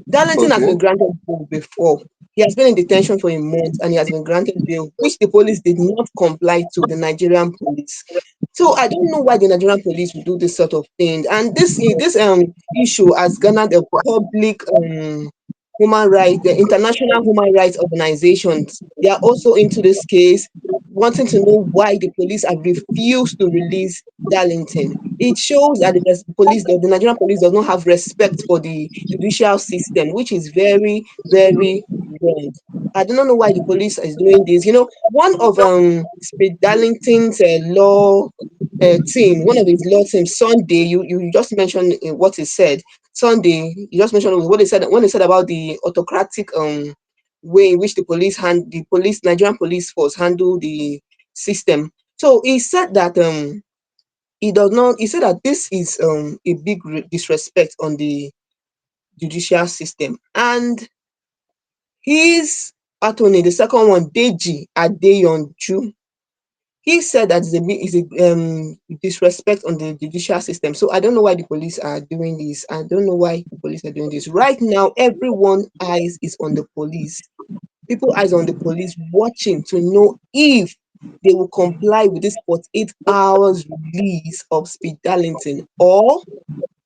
Darlington has okay. been granted bail before. He has been in detention for a month and he has been granted bail, which the police did not comply to, the Nigerian police. So I don't know why the Nigerian police will do this sort of thing. And this issue has garnered a public human rights, the international human rights organizations. They are also into this case, wanting to know why the police have refused to release Darlington. It shows that the Nigerian police does not have respect for the judicial system, which is very, very wrong. I do not know why the police is doing this. You know, one of Speed Darlington's law team, one of his law team, Sunday, you just mentioned what he said. Sunday, you just mentioned what they said when they said about the autocratic way in which Nigerian police force handle the system. So he said that he does not. He said that this is a big disrespect on the judicial system, and his attorney, the second one, Deji Adeyonju, he said that is a disrespect on the judicial system. So I don't know why the police are doing this. I don't know why the police are doing this. Right now, everyone eyes is on the police. People eyes on the police watching to know if they will comply with this 48 hours release of Speed Darlington or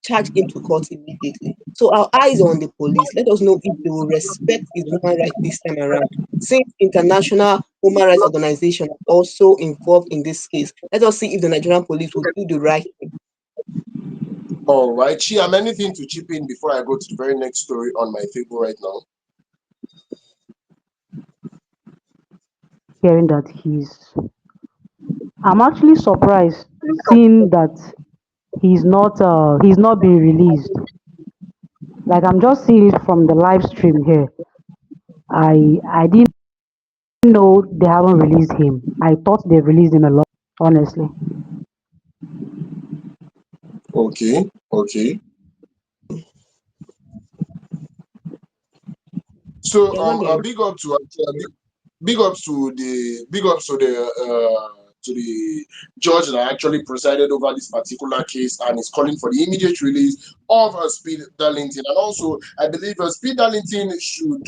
charge him to court immediately. So our eyes are on the police. Let us know if they will respect his human rights this time around. Since international human rights organizations are also involved in this case, let us see if the Nigerian police will do the right thing. All right, Chiam, anything to chip in before I go to the very next story on my table right now? Hearing that I'm actually surprised seeing that he's not being released. Like I'm just seeing it from the live stream here. I didn't know they haven't released him. I thought they released him a lot, honestly. Okay, okay. So Yeah, let me. big up to big ups to the judge that actually presided over this particular case and is calling for the immediate release of Speed Darlington. And also, I believe Speed Darlington should.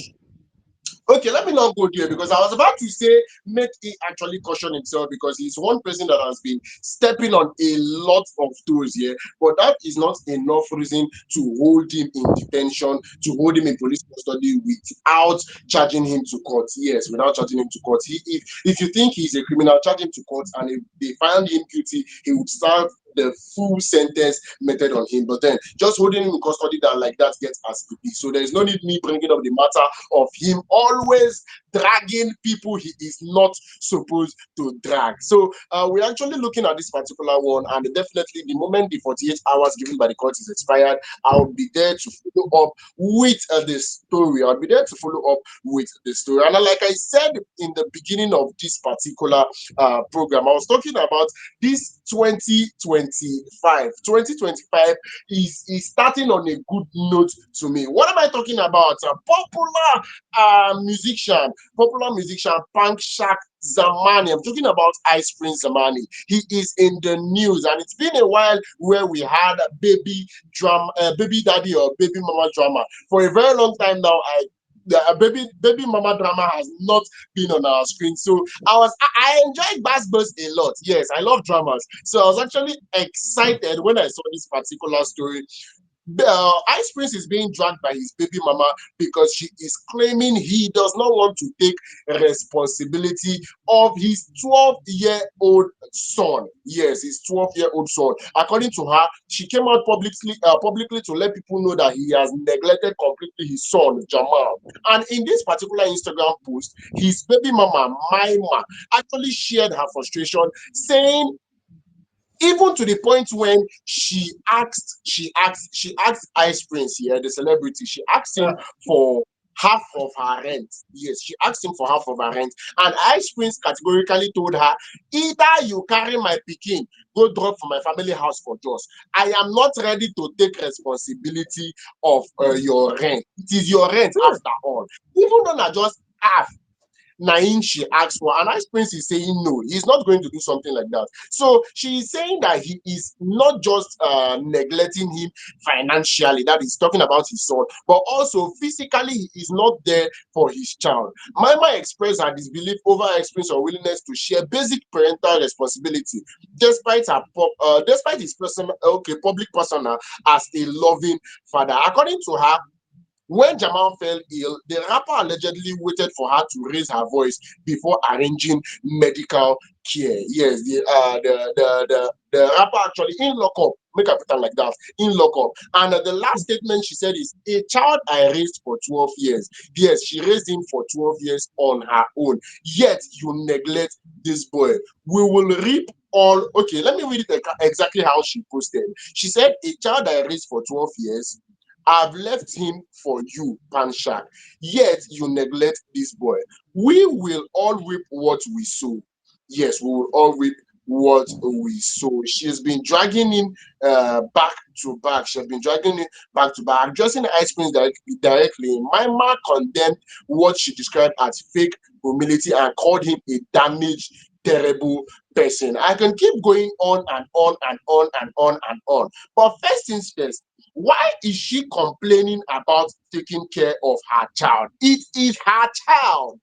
Okay, let me not go there because I was about to say make he actually caution himself because he's one person that has been stepping on a lot of toes here, but that is not enough reason to hold him in detention, to hold him in police custody without charging him to court. Yes, without charging him to court. If you think he's a criminal, charge him to court, and if they find him guilty, he would serve the full sentence method on him. But then just holding him in custody that like that gets as it is. So there is no need me bringing up the matter of him always dragging people he is not supposed to drag. So we're actually looking at this particular one, and definitely the moment the 48 hours given by the court is expired, I'll be there to follow up with the story. I'll be there to follow up with the story. And like I said in the beginning of this particular program, I was talking about this 2025. 2025 is starting on a good note to me. What am I talking about? A popular musician Punk Shak Zamani. I'm talking about Ice Prince Zamani. He is in the news, and it's been a while where we had a baby drama, baby daddy or baby mama drama. For a very long time now, the baby mama drama has not been on our screen. So I enjoyed Bass Buzz a lot. Yes, I love dramas. So I was actually excited when I saw this particular story. Ice Prince is being dragged by his baby mama because she is claiming he does not want to take responsibility of his 12-year-old son. Yes, his 12-year-old son. According to her, she came out publicly to let people know that he has neglected completely his son, Jamal. And in this particular Instagram post, his baby mama, Maima, actually shared her frustration, saying even to the point when she asked Ice Prince here, the celebrity, she asked him for half of her rent. Yes, she asked him for half of her rent. And Ice Prince categorically told her, either you carry my pikin, go drop for my family house for Jos. I am not ready to take responsibility of your rent. It is your rent after all. Even though not just half, Naim she asked for, and Ice Prince is saying no, he's not going to do something like that. So she is saying that he is not just neglecting him financially, that is talking about his son, but also physically he is not there for his child. Mama expressed her disbelief over Ice Prince's unwillingness to share basic parental responsibility, despite his public persona as a loving father. According to her, when Jamal fell ill, the rapper allegedly waited for her to raise her voice before arranging medical care. Yes, the rapper actually in lockup, make a pretend like that, in lockup. And the last statement she said is, a child I raised for 12 years. Yes, she raised him for 12 years on her own. Yet you neglect this boy. We will reap all. Okay, let me read it exactly how she posted. She said, a child I raised for 12 years. I've left him for you, Panshak. Yet you neglect this boy. We will all reap what we sow. Yes, we will all reap what we sow. She has been dragging him back to back. She has been dragging him back to back. Addressing the Ice Prince directly, Mama condemned what she described as fake humility and called him a damaged, terrible person. I can keep going on and on and on and on and on. But first things first, why is she complaining about taking care of her child? It is her child.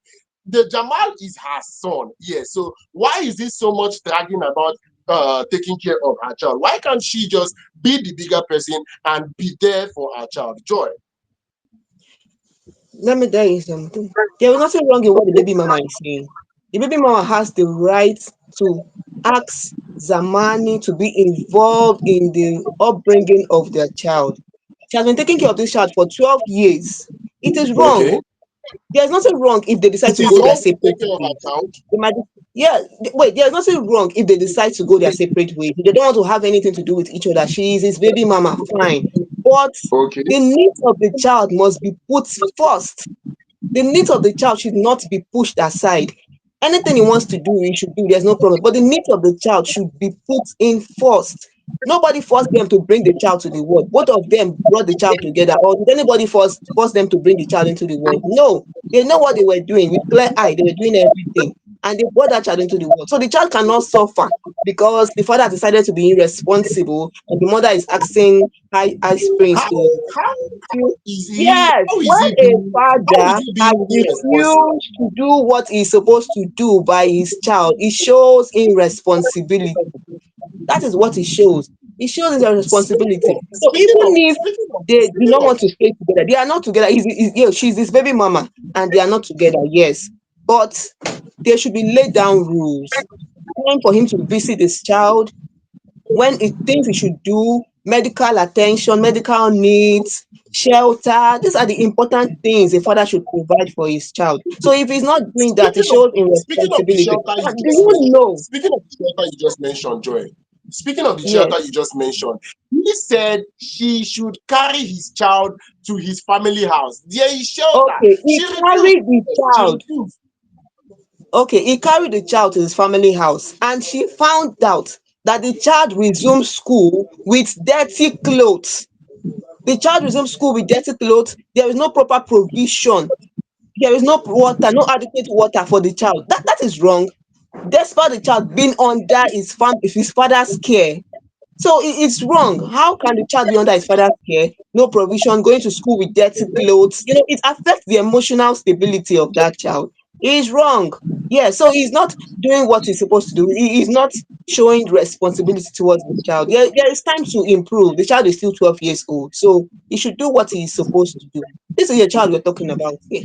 The Jamal is her son. Yes. So why is this so much dragging about taking care of her child? Why can't she just be the bigger person and be there for her child? Joy. Let me tell you something. There is nothing wrong in what the baby mama is saying. The baby mama has the right to ask Zamani to be involved in the upbringing of their child. She has been taking care of this child for 12 years. It is wrong. Okay. There's nothing wrong if they decide It to is go their wrong to separate take care of ways. her child. They might, yeah, wait, there's nothing wrong if they decide to go their separate ways. If they don't want to have anything to do with each other. She is his baby mama, fine. But Okay. the needs of the child must be put first. The needs of the child should not be pushed aside. Anything he wants to do, he should do. There's no problem. But the needs of the child should be put in first. Nobody forced them to bring the child to the world. Both of them brought the child together. Or did anybody force them to bring the child into the world? No. They know what they were doing with clear eye. They were doing everything. And they brought that child into the world. So the child cannot suffer because the father decided to be irresponsible and the mother is asking Ice Prince How to how is he? Yes, How is when he a being? How is father he has being irresponsible? refused to do what he's supposed to do by his child, it shows irresponsibility. That is what it shows. It shows his irresponsibility. So even if they do Speaking not of want to stay together, they are not together. She's his baby mama, and they are not together. Yes, but there should be laid down rules. Time for him to visit his child, when it things we should do, medical attention, medical needs, shelter. These are the important things a father should provide for his child. So if he's not doing that, it Speaking of shows speaking of the irresponsibility. shelter you And do just you mentioned, know? speaking of the shelter you just mentioned, Joy. Speaking of the shelter you Yes. just mentioned, he said she should carry his child to his family house. There is shelter. Okay, he She refused. carried the She child. refused. Okay, he carried the child to his family house and she found out that the child resumed school with dirty clothes. The child resumed school with dirty clothes. There is no proper provision. There is no water, no adequate water for the child. That is wrong. Despite the child being under his father's care. So it's wrong. How can the child be under his father's care? No provision, going to school with dirty clothes. It affects the emotional stability of that child. It's wrong. Yeah, so he's not doing what he's supposed to do. He's not showing responsibility towards the child. There is time to improve. The child is still 12 years old, so he should do what he's supposed to do. This is a child we're talking about here.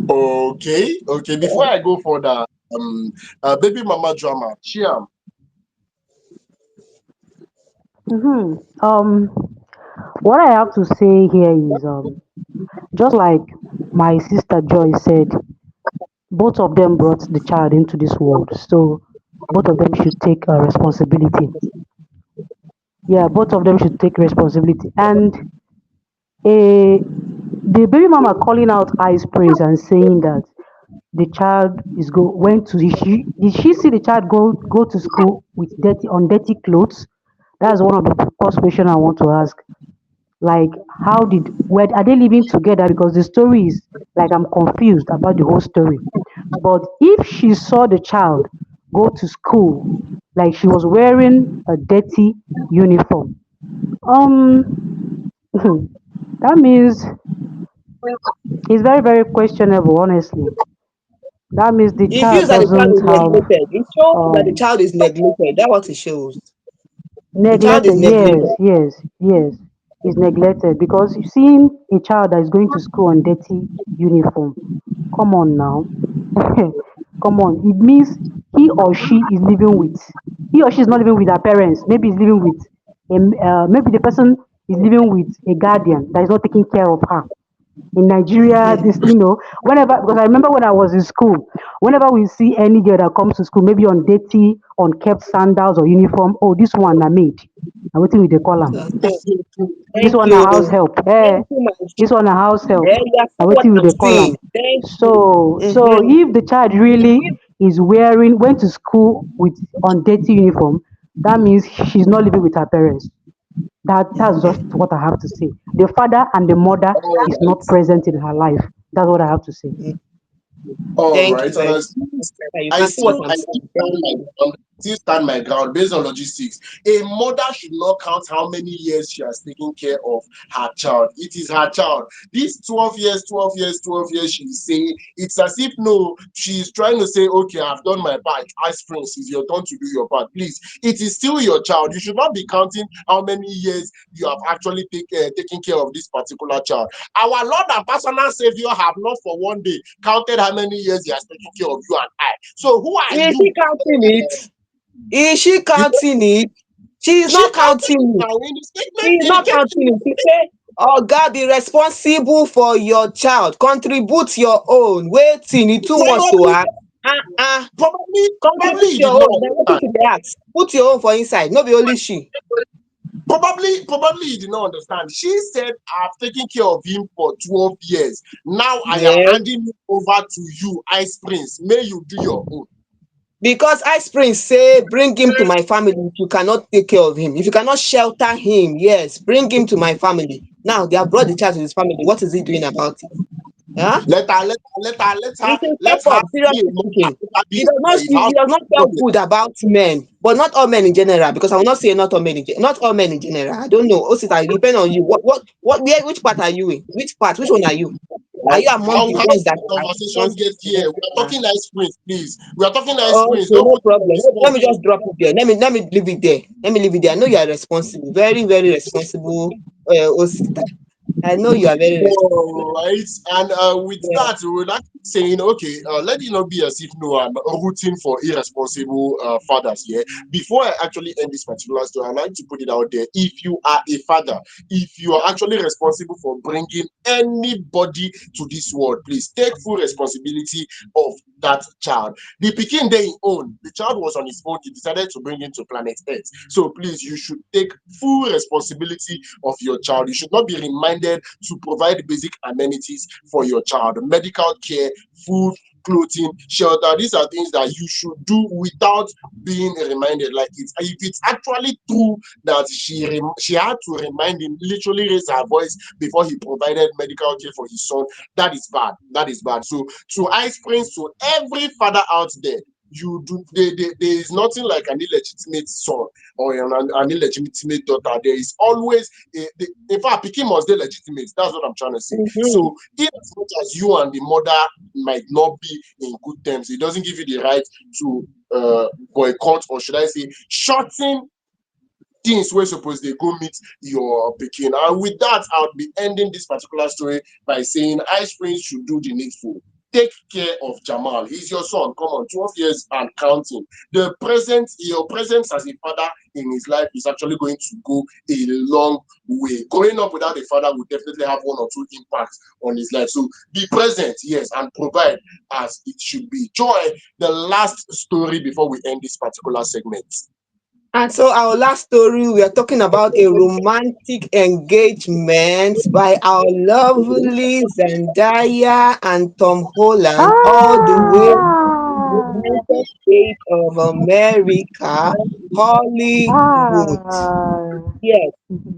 Okay, okay. Before I go for the baby mama drama, Chiam. Mm-hmm. What I have to say here is just like my sister Joy said, both of them brought the child into this world, so both of them should take responsibility. Yeah, both of them should take responsibility. And a the baby mama calling out ice praise and saying that the child is go went to did she see the child go to school with dirty clothes? That's one of the first question I want to ask. Like, how did where are they living together? Because the story is like I'm confused about the whole story. But if she saw the child go to school like she was wearing a dirty uniform, um that means it's very, very questionable, honestly. That means the It feels child that the child doesn't is have neglected. It shows that the um child is neglected. That's what it shows. The child is neglected. Yes, neglected. yes, yes. Is neglected because seeing a child that is going to school on dirty uniform, come on now. Come on. It means he or she is not living with her parents. Maybe he's living with maybe the person is living with a guardian that is not taking care of her. In Nigeria, Mhm. this, whenever, because I remember when I was in school, whenever we see any girl that comes to school, maybe on dirty, unkept sandals or uniform, oh, this one I made. I waiting with the column. Okay. This Thank one a house you. help. Eh, Thank you, my this one a house help. yeah, you are I seeing what waiting with I'm the column. seeing. Thank you. So Mm-hmm. if the child really is went to school with on dirty uniform, that means she's not living with her parents. That's just what I have to say. The father and the mother All is right, not present in her life. That's what I have to say. all Thank you right. And very I much. You I can see what still I'm I still saying. stand Thank my you. ground. Still stand my ground based on logistics. A mother should not count how many years she has taken care of her child. It is her child. This 12 years, 12 years, 12 years, she's saying it's as if no, she's trying to say, okay, I've done my part. Ice Prince, it's your turn to do your part. Please, it is still your child. You should not be counting how many years you have actually taken care of this particular child. Our Lord and personal Savior have not for one day counted how many years he has taken care of you and I. So who are Is she you? counting it? Is she You know, counting it? She is she not counted it counting it. now in the She statement is in the not counting it. She say, oh God, be responsible for your child. Contribute your own. Waiting, it too much to probably ask. Uh-uh. probably Contribute he your did not own. Then what understand. should they ask? Put your own for inside. Not be only she. Probably he did not understand. She said, I've taken care of him for 12 years. Now I am Yes. handing him over to you, Ice Prince. May you do your own. Because Ice Prince say, bring him to my family if you cannot take care of him. If you cannot shelter him, yes, bring him to my family. Now they have brought the child to his family. What is he doing about it? Huh? Let her He should let step her up, be a seriously mother. speaking. Let her be He a does not mother. It see, has he does not tell problem. good about men, but not all men in general, because I will not say not all men not all men in general. I don't know. Also, it depends on you. Which part are you in? Which part? Which one are you? Are you among the How ones does that this are conversation get here? responsible? We are talking Ice Prince, please. We are talking Ice Prince. Okay, Don't no put him on problem. the Let spot. me just drop it there. Let me leave it there. Let me leave it there. I know you are responsible, very, very responsible, Osita. I know you are very responsible. All right, and with Yeah. that, we would like saying, okay, let it not be as if no, I'm rooting for irresponsible fathers here. Before I actually end this particular story, I like to put it out there. If you are a father, if you are actually responsible for bringing anybody to this world, please take full responsibility of that child. The pikin they own, the child was on his own. He decided to bring him to planet Earth. So please, you should take full responsibility of your child. You should not be reminded to provide basic amenities for your child, medical care, food, clothing, shelter. These are things that you should do without being reminded. Like if it's actually true that she had to remind him, literally raise her voice before he provided medical care for his son. That is bad. That is bad. So to Ice Prince, to every father out there, there is nothing like an illegitimate son or an illegitimate daughter. There is always in fact, Pikin must be legitimate. That's what I'm trying to say. Mhm. So, in as much as you and the mother might not be in good terms, it doesn't give you the right to boycott, or should I say, shorten things where suppose they go meet your pikin. And with that, I'll be ending this particular story by saying Ice Prince should do the needful. Take care of Jamal. He's your son. Come on, 12 years and counting. Your presence as a father in his life is actually going to go a long way. Growing up without a father will definitely have one or two impacts on his life. So be present, yes, and provide as it should be. Joy, the last story before we end this particular segment. And so our last story, we are talking about a romantic engagement by our lovely Zendaya and Tom Holland, all the way in the Ah, United States of America, Hollywood. ah. Yes.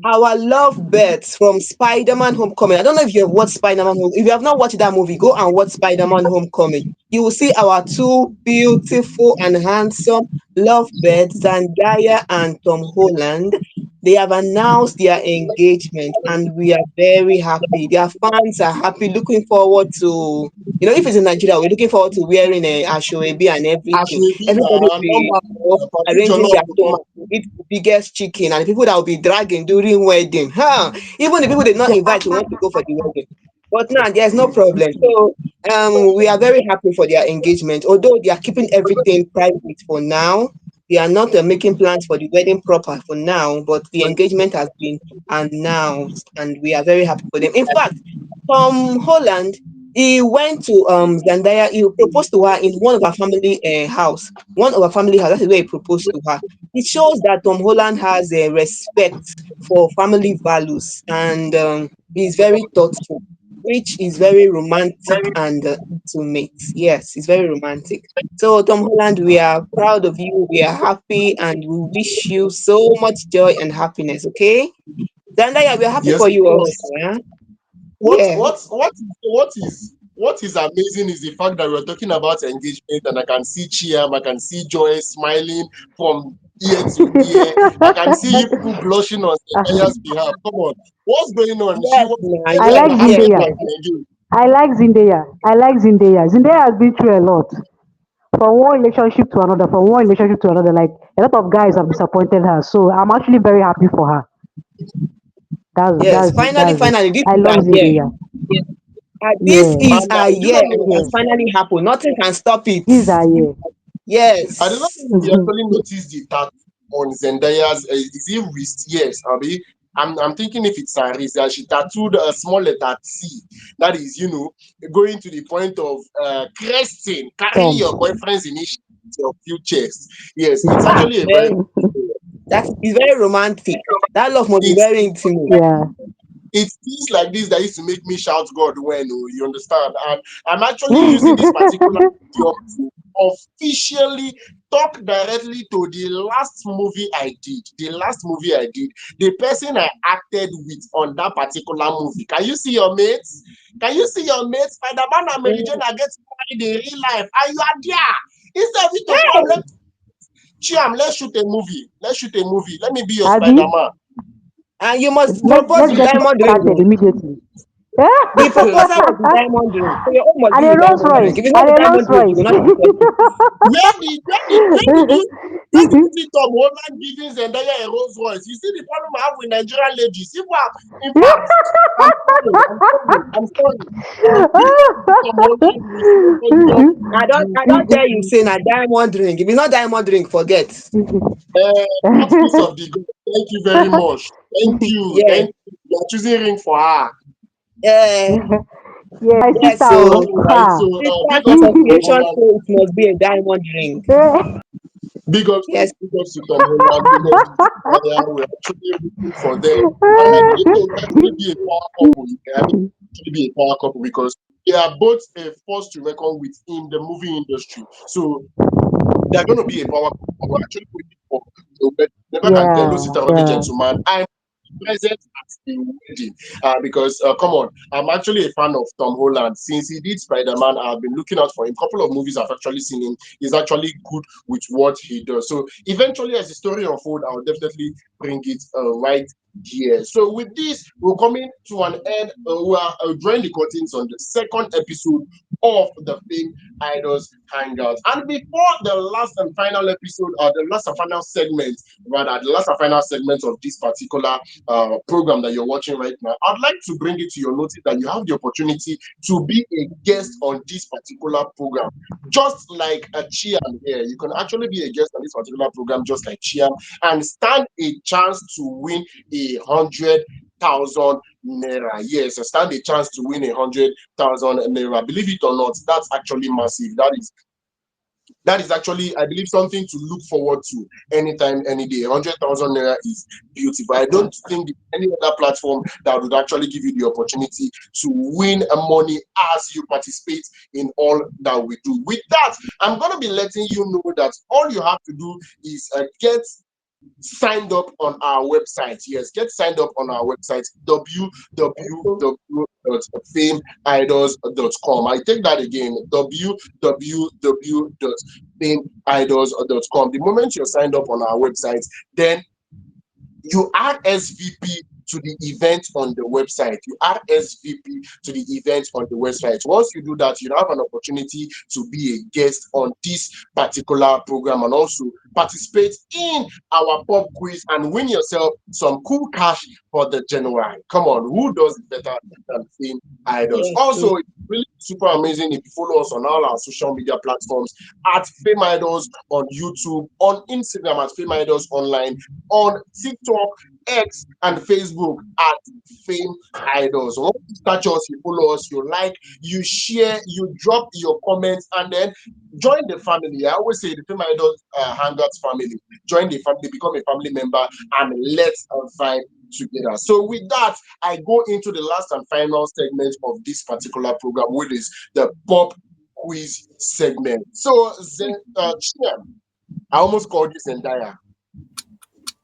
Our lovebirds from Spider-Man Homecoming. I don't know if you have watched Spider-Man Home. If you have not watched that movie, go and watch Spider-Man Homecoming. You will see our two beautiful and handsome lovebirds, Zendaya and Tom Holland. They have announced their engagement, and we are very happy. Their fans are happy, looking forward to, if it's in Nigeria, we're looking forward to wearing a ashwebi and everything. Ashwebi Everybody will na be, normal party arranging jollof their go come. stomach to eat the biggest chicken, and the people that will be dragging during wedding. Huh? Even the people they not invite to want to go for the wedding. But now there's no problem. So we are very happy for their engagement. Although they are keeping everything private for now. They are not making plans for the wedding proper for now, but the engagement has been announced, and we are very happy for them. In fact, Tom Holland, he went to Zendaya. He proposed to her in one of her family house. One of her family house. That's the way he proposed to her. It shows that Tom Holland has a respect for family values, and he's very thoughtful, which is very romantic and intimate. Yes, it's very romantic. So, Tom Holland, we are proud of you. We are happy, and we wish you so much joy and happiness. Okay, Zendaya, we are happy Yes, for of you also. course. Huh? What Yeah. what what what is amazing is the fact that we're talking about engagement, and I can see Chiam, I can see Joy smiling from ear to ear. I can see you people blushing on Zendaya's behalf. Come on, what's going on? She Yes, was ma. I engaged Yes, like and yes, acting Zendaya. like yes. an engaged. I like Zendaya. I like Zendaya. Zendaya has been through a lot. From one relationship to another, from one relationship to another. Like a lot of guys have disappointed her. So I'm actually very happy for her. That's Yes, that's it. finally, That's it. finally, this I is love our year. Zendaya. This Yeah. is And our I do year, not and know it has Yes. finally happened. Nothing can stop it. This is our year. I don't know Yes. if you actually noticed the tattoo on Zendaya's. Is it wrist? Yes, Abi. I'm thinking if it's a wrist, that she tattooed a small letter T. That is, going to the point of cresting, carrying Tom. your boyfriend's initials to your few chests. Yes, it's actually a very. Very, that is very romantic. That love must be It's very intimate. Yeah. it's things like this that used to make me shout God when, oh, you understand. And I'm actually using this particular medium to officially talk directly to the last movie I did. The last movie I did, the person I acted with on that particular movie. Can you see your mates? Can you see your mates? Spider-Man and Mary Jane are getting married in real life, and you are there. Instead of you to come, Chiam, let's shoot a movie. Let's shoot a movie. Let me be your Abby, Spider-Man. And you must let's propose let's the get it diamond ring. started Oh. immediately. The proposal was the diamond ring. So your own must And be a the Rolls diamond ring. Royce. If it's not And the a diamond Rolls ring, you Royce. will not accept it. Where did you see Tom Holland giving Zendaya a Rolls Royce? You see the problem I have with Nigerian ladies. In fact, I'm sorry. If Tom Holland will never just I don't dare you say a diamond ring. If it's not diamond ring, forget. that piece of the God. Thank you very much. Thank you. Yeah. Thank you. You are choosing ring for her. Uh, Yeah, my yeah, sister. so Oh, All right. ha. So Sisters big ups to Tom Association Holland. says it must be a diamond ring. Yes. Big ups to Tom Holland. Big ups to Zendaya. We're actually rooting for them. And I believe they will actually be a power couple. Yeah, I believe they will actually be a power couple because they are both a force to reckon with in the movie industry. So they're going to be a power couple. We're actually waiting for the Never can tell Yeah, Lucy the yeah, gentleman. I'm present at the wedding because come on, I'm actually a fan of Tom Holland. Since he did Spider-Man, I've been looking out for him. A couple of movies I've actually seen him. He's actually good with what he does. So eventually, as the story unfolds, I'll definitely bring it right here. So with this, we're coming to an end. We are drawing the curtains on the second episode of the Fame Idols Hangout. And before the last and final episode, or the last and final segment, rather, the last and final segment of this particular program that you're watching right now, I'd like to bring it to your notice that you have the opportunity to be a guest on this particular program. Just like a Chiam here, you can actually be a guest on this particular program, just like Chiam, and stand a chance to win 100,000 naira. Yes, stand a chance to win 100,000 naira. Believe it or not, that's actually massive. That is actually, I believe, something to look forward to anytime, any day. 100,000 naira is beautiful. I don't think any other platform that would actually give you the opportunity to win money as you participate in all that we do. With that, I'm going to be letting you know that all you have to do is get signed up on our website. Yes, get signed up on our website, www.fameidols.com. I take that again, www.fameidols.com. The moment you're signed up on our website, then you RSVP to the event on the website. You RSVP to the event on the website. Once you do that, you have an opportunity to be a guest on this particular program and also participate in our pop quiz and win yourself some cool cash for the January. Come on, who does it better than Fame Idols? Yes. Also, it's really super amazing if you follow us on all our social media platforms at Fame Idols on YouTube, on Instagram at Fame Idols Online, on TikTok, X, and Facebook at Fame Idols. Once you catch us, you follow us, you like, you share, you drop your comments, and then join the family. I always say the Fame Idols Hangouts family. Join the family, become a family member, and let's vibe together. So with that, I go into the last and final segment of this particular program, which is the pop quiz segment. So, Chiam, I almost called you Zendaya.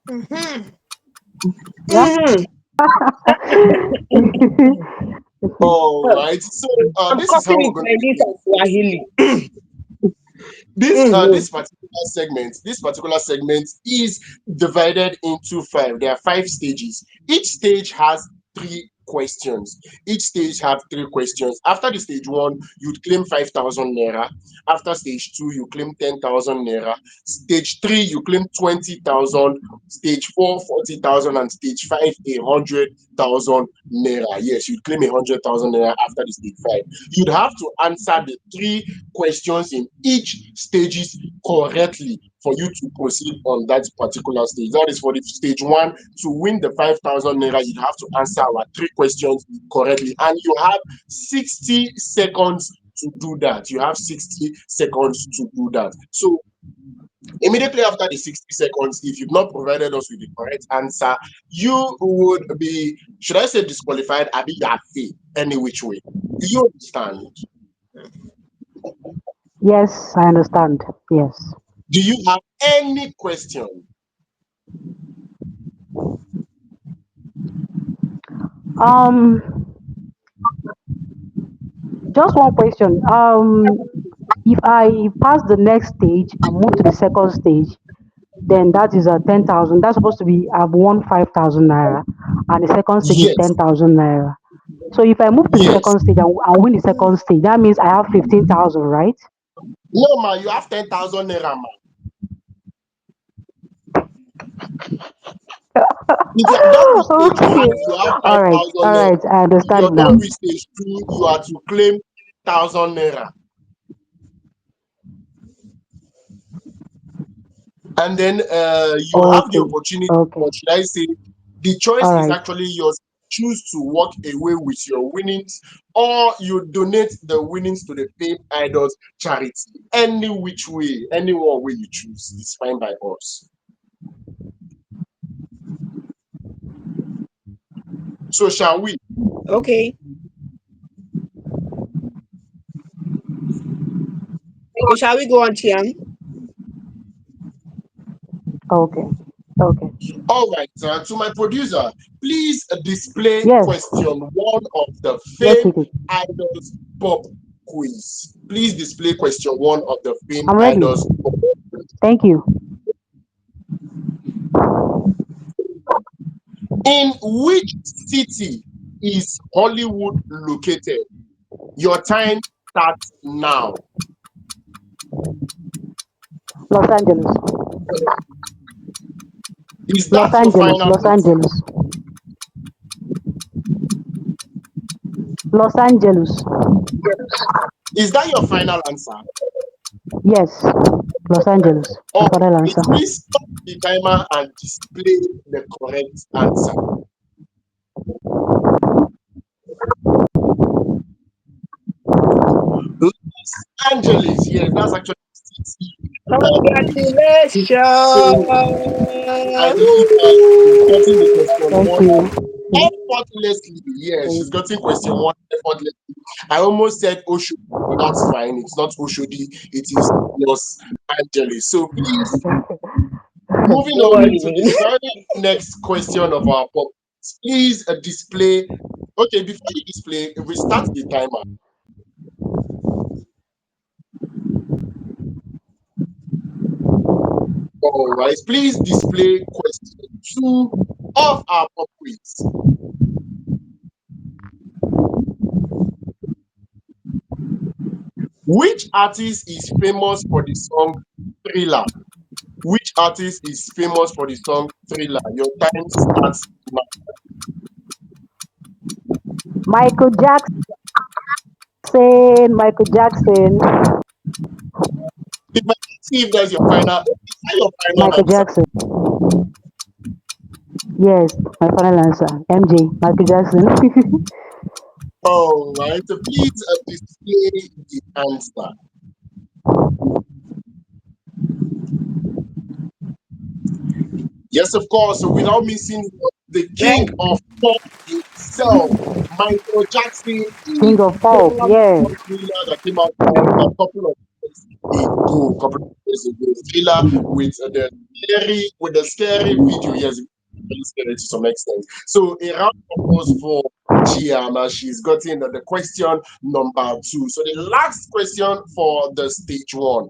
Mm-hmm. yeah. Mm-hmm. All right. So I'm this is how cutting we're it going to Chinese do and Swahili. this. Mm-hmm. This particular segment is divided into five. There are five stages. Each stage has three questions. Each stage have three questions. After the stage one, you'd claim 5,000 naira. After stage two, you claim 10,000 naira. Stage three, you claim 20,000. Stage four, 40,000, and stage five, 100,000 naira. Yes, you'd claim 100,000 naira after the stage five. You'd have to answer the three questions in each stages correctly for you to proceed on that particular stage. That is for the stage one. To win the 5,000 naira, you have to answer our three questions correctly, and you have 60 seconds to do that. You have 60 seconds to do that. So immediately after the 60 seconds, if you've not provided us with the correct answer, you would be, should I say, disqualified, abi yafe, any which way. Do you understand? Yes, I understand. Yes. Do you have any question? Um, just one question. If I pass the next stage and move to the second stage, then that is a 10,000. That's supposed to be I've won 5,000 naira, and the second stage is Yes. 10,000 naira. So if I move to the Yes. second stage and win the second stage, that means I have 15,000, right? No, man, you have 10,000 naira, man. If you are done with stage one, Okay. you have All right. 5,000 All naira. right. I If you're understand done now. with stage two, you are to claim 1,000 naira. And then you have the Okay. opportunity, Okay. or should I say, the choice All is right. actually yours. Choose to walk away with your winnings, or you donate the winnings to the Fame Idols charity. Any which way, any one way you choose is fine by us. So shall we? Okay. So shall we go on, Chiam? Okay. Okay. All right, to my producer, please display Yes. question one of the Yes, Fame it is. Idols Pop quiz. Please display question one of the Fame I'm ready. Idols Pop quiz. Thank you. In which city is Hollywood located? Your time starts now. Los Angeles. Is Los that your Angeles. final Los answer? Angeles. Los Angeles. Is that your final answer? Yes. Los Angeles. My Or final answer. please stop the timer and display the correct answer. Los Angeles, yes, that's actually the city. So I Congratulations. believe she's getting the question Thank one you. effortlessly. Yeah, she's Thank getting question one effortlessly. I almost said Oshodi. That's fine. It's not Oshodi. It is Los Angeles. So please, moving No on to worry. the very next question of our pop. Please display. Okay, before you display, restart the timer. All right. Please display question two of our pop quiz. Which artist is famous for the song Thriller? Which artist is famous for the song Thriller? Your time starts now. Michael Jackson. Michael Jackson. If I see if that's your final, is that your final Michael answer? Jackson. Yes, my final answer. MJ. Michael Jackson. All right. So please display the answer. Yes, of course. So without missing the king Right. of pop himself, Michael Jackson, King is of the pop. one Yes. Thriller that came out a couple of years ago. Couple of years ago, Thriller with the scary video. Yes, very scary to some extent. So a round of applause for Chiam. She's gotten the question number two. So the last question for the stage one.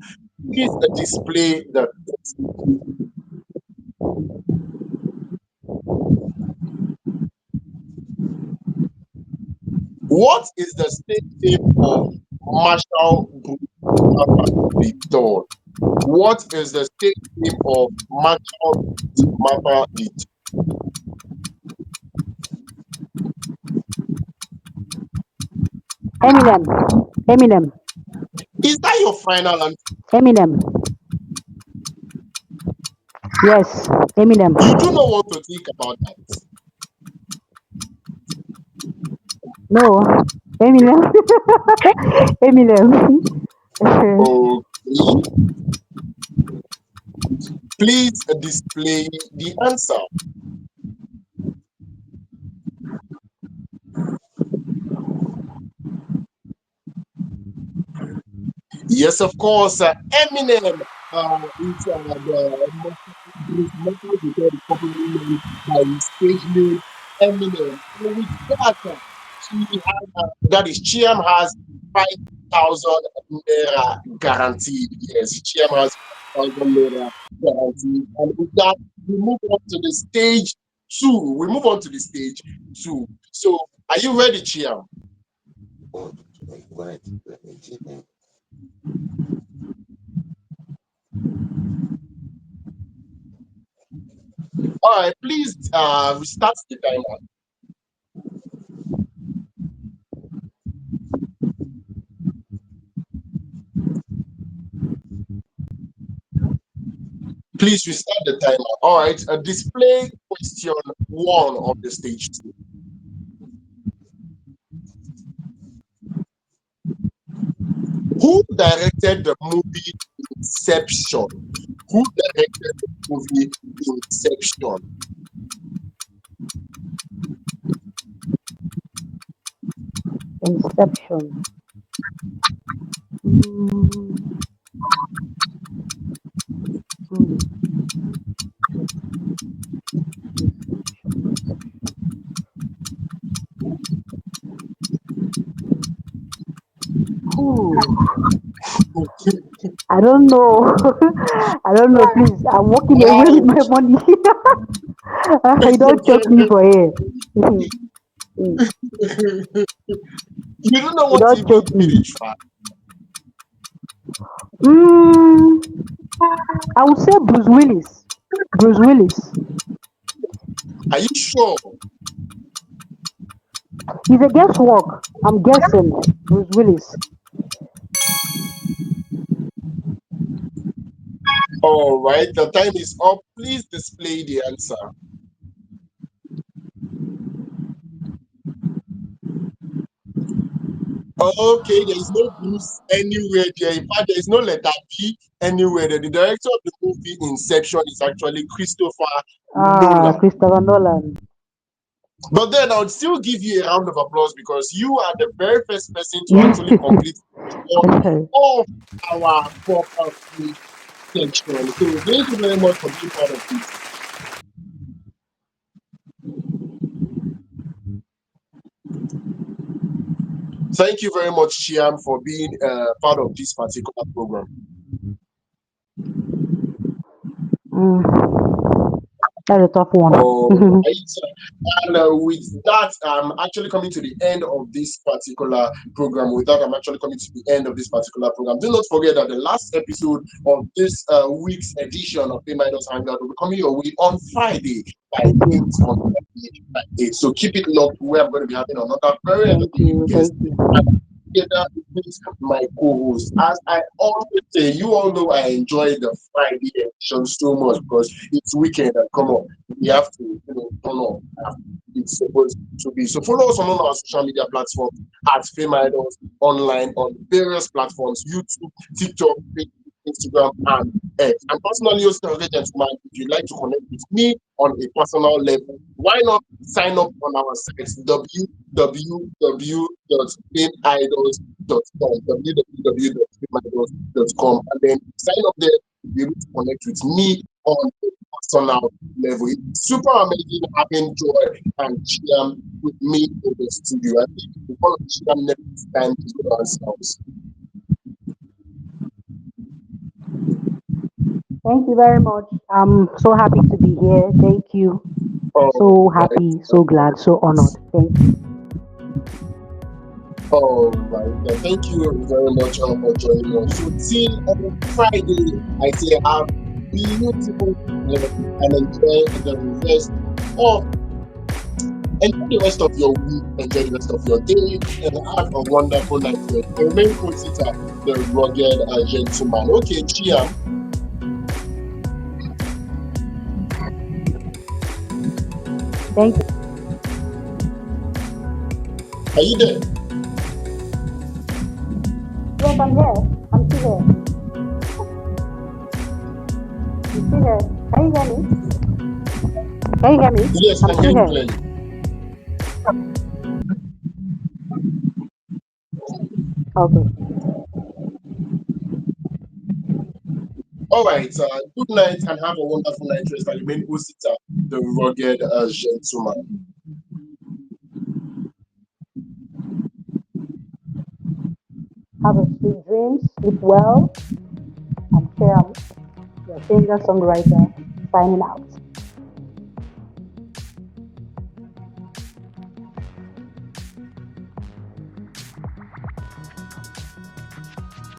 Please display the what is the state name of Marshall the third? What is the state name of Marshall Mapa the third? Eminem. Eminem. Is that your final answer? Eminem. Yes. Eminem. You do not want to think about that. No. Eminem. Eminem. Okay. Please display the answer. Yes, of course. Eminem is the metal because popularly known by his stage name Eminem. And with that, that is Chiam has 5,000 naira guaranteed. Yes, Chiam has 5,000 naira guaranteed. And with that, we move on to the stage two. We move on to the stage two. So, are you ready, Chiam? All right, please restart the timer. Please restart the timer. All right, display question one of the stage two. Who directed the movie Inception? Who directed the movie Inception? Inception. Mm, mm, Ooh, I don't know. I don't know. Please, I'm walking away with my money. You don't choke me for here. You You don't know what don't TV choke me. village for? Mm, I would say Bruce Willis. Bruce Willis. Are you sure? He's a guesswork. I'm guessing. Bruce Willis. All right, the time is up. Please display the answer. Okay, there is no Bruce anywhere there. In fact, there is no letter B anywhere there. The director of the movie Inception is actually Christopher Ah, Nolan. Christopher Nolan. But then I would still give you a round of applause because you are the very first person to actually complete all of our proper quiz section. So thank you very much for being part of this. Thank you very much, Chiam, for being part of this particular program. That's a tough one. All right. And with that, I'm actually coming to the end of this particular program. With that, I'm actually coming to the end of this particular program. Do not forget that the last episode of this week's edition of Fameidols Hangout will be coming your way on Friday by 8 Thank you. on Friday by 8. So keep it locked where I'm going to be having another very Thank entertaining you. guest. Thank you. Together with my co-host. As I always say, you all know I enjoy the Friday edition so much because it's weekend and come on, we have to, turn up. It's supposed to be. So follow us on all our social media platforms at Fameidols online on various platforms: YouTube, TikTok, Facebook, Instagram, and X. And personally, also, gentlemen, if you'd like to connect with me on a personal level, why not sign up on our site www.fameidols.com, www.fameidols.com, and then sign up there to be able to connect with me on a personal level. It's super amazing having Joy and Chiam with me in the studio. I think we follow Chiam next time to go ourselves. Thank you very much. I'm so happy to be here. Thank you. All So right. happy, so glad, so honored. Thank you. All right. Thank you very much for joining us. So till on Friday, I say have beautiful and enjoy the rest of your week, enjoy the rest of your day, and have a wonderful night. Remain consider the rugged gentleman. Okay, Chiam. Thank you. Are you there? Yes, I'm here. I'm still here. I'm still here. Can you hear me? Can you hear me? Yes, I I'm can still hear you here. clearly. Okay. All right. Good night and have a wonderful night rest. And remain consider the rugged gentleman. Have a sweet dream. Sleep well. I'm Chiam, your singer songwriter, signing out.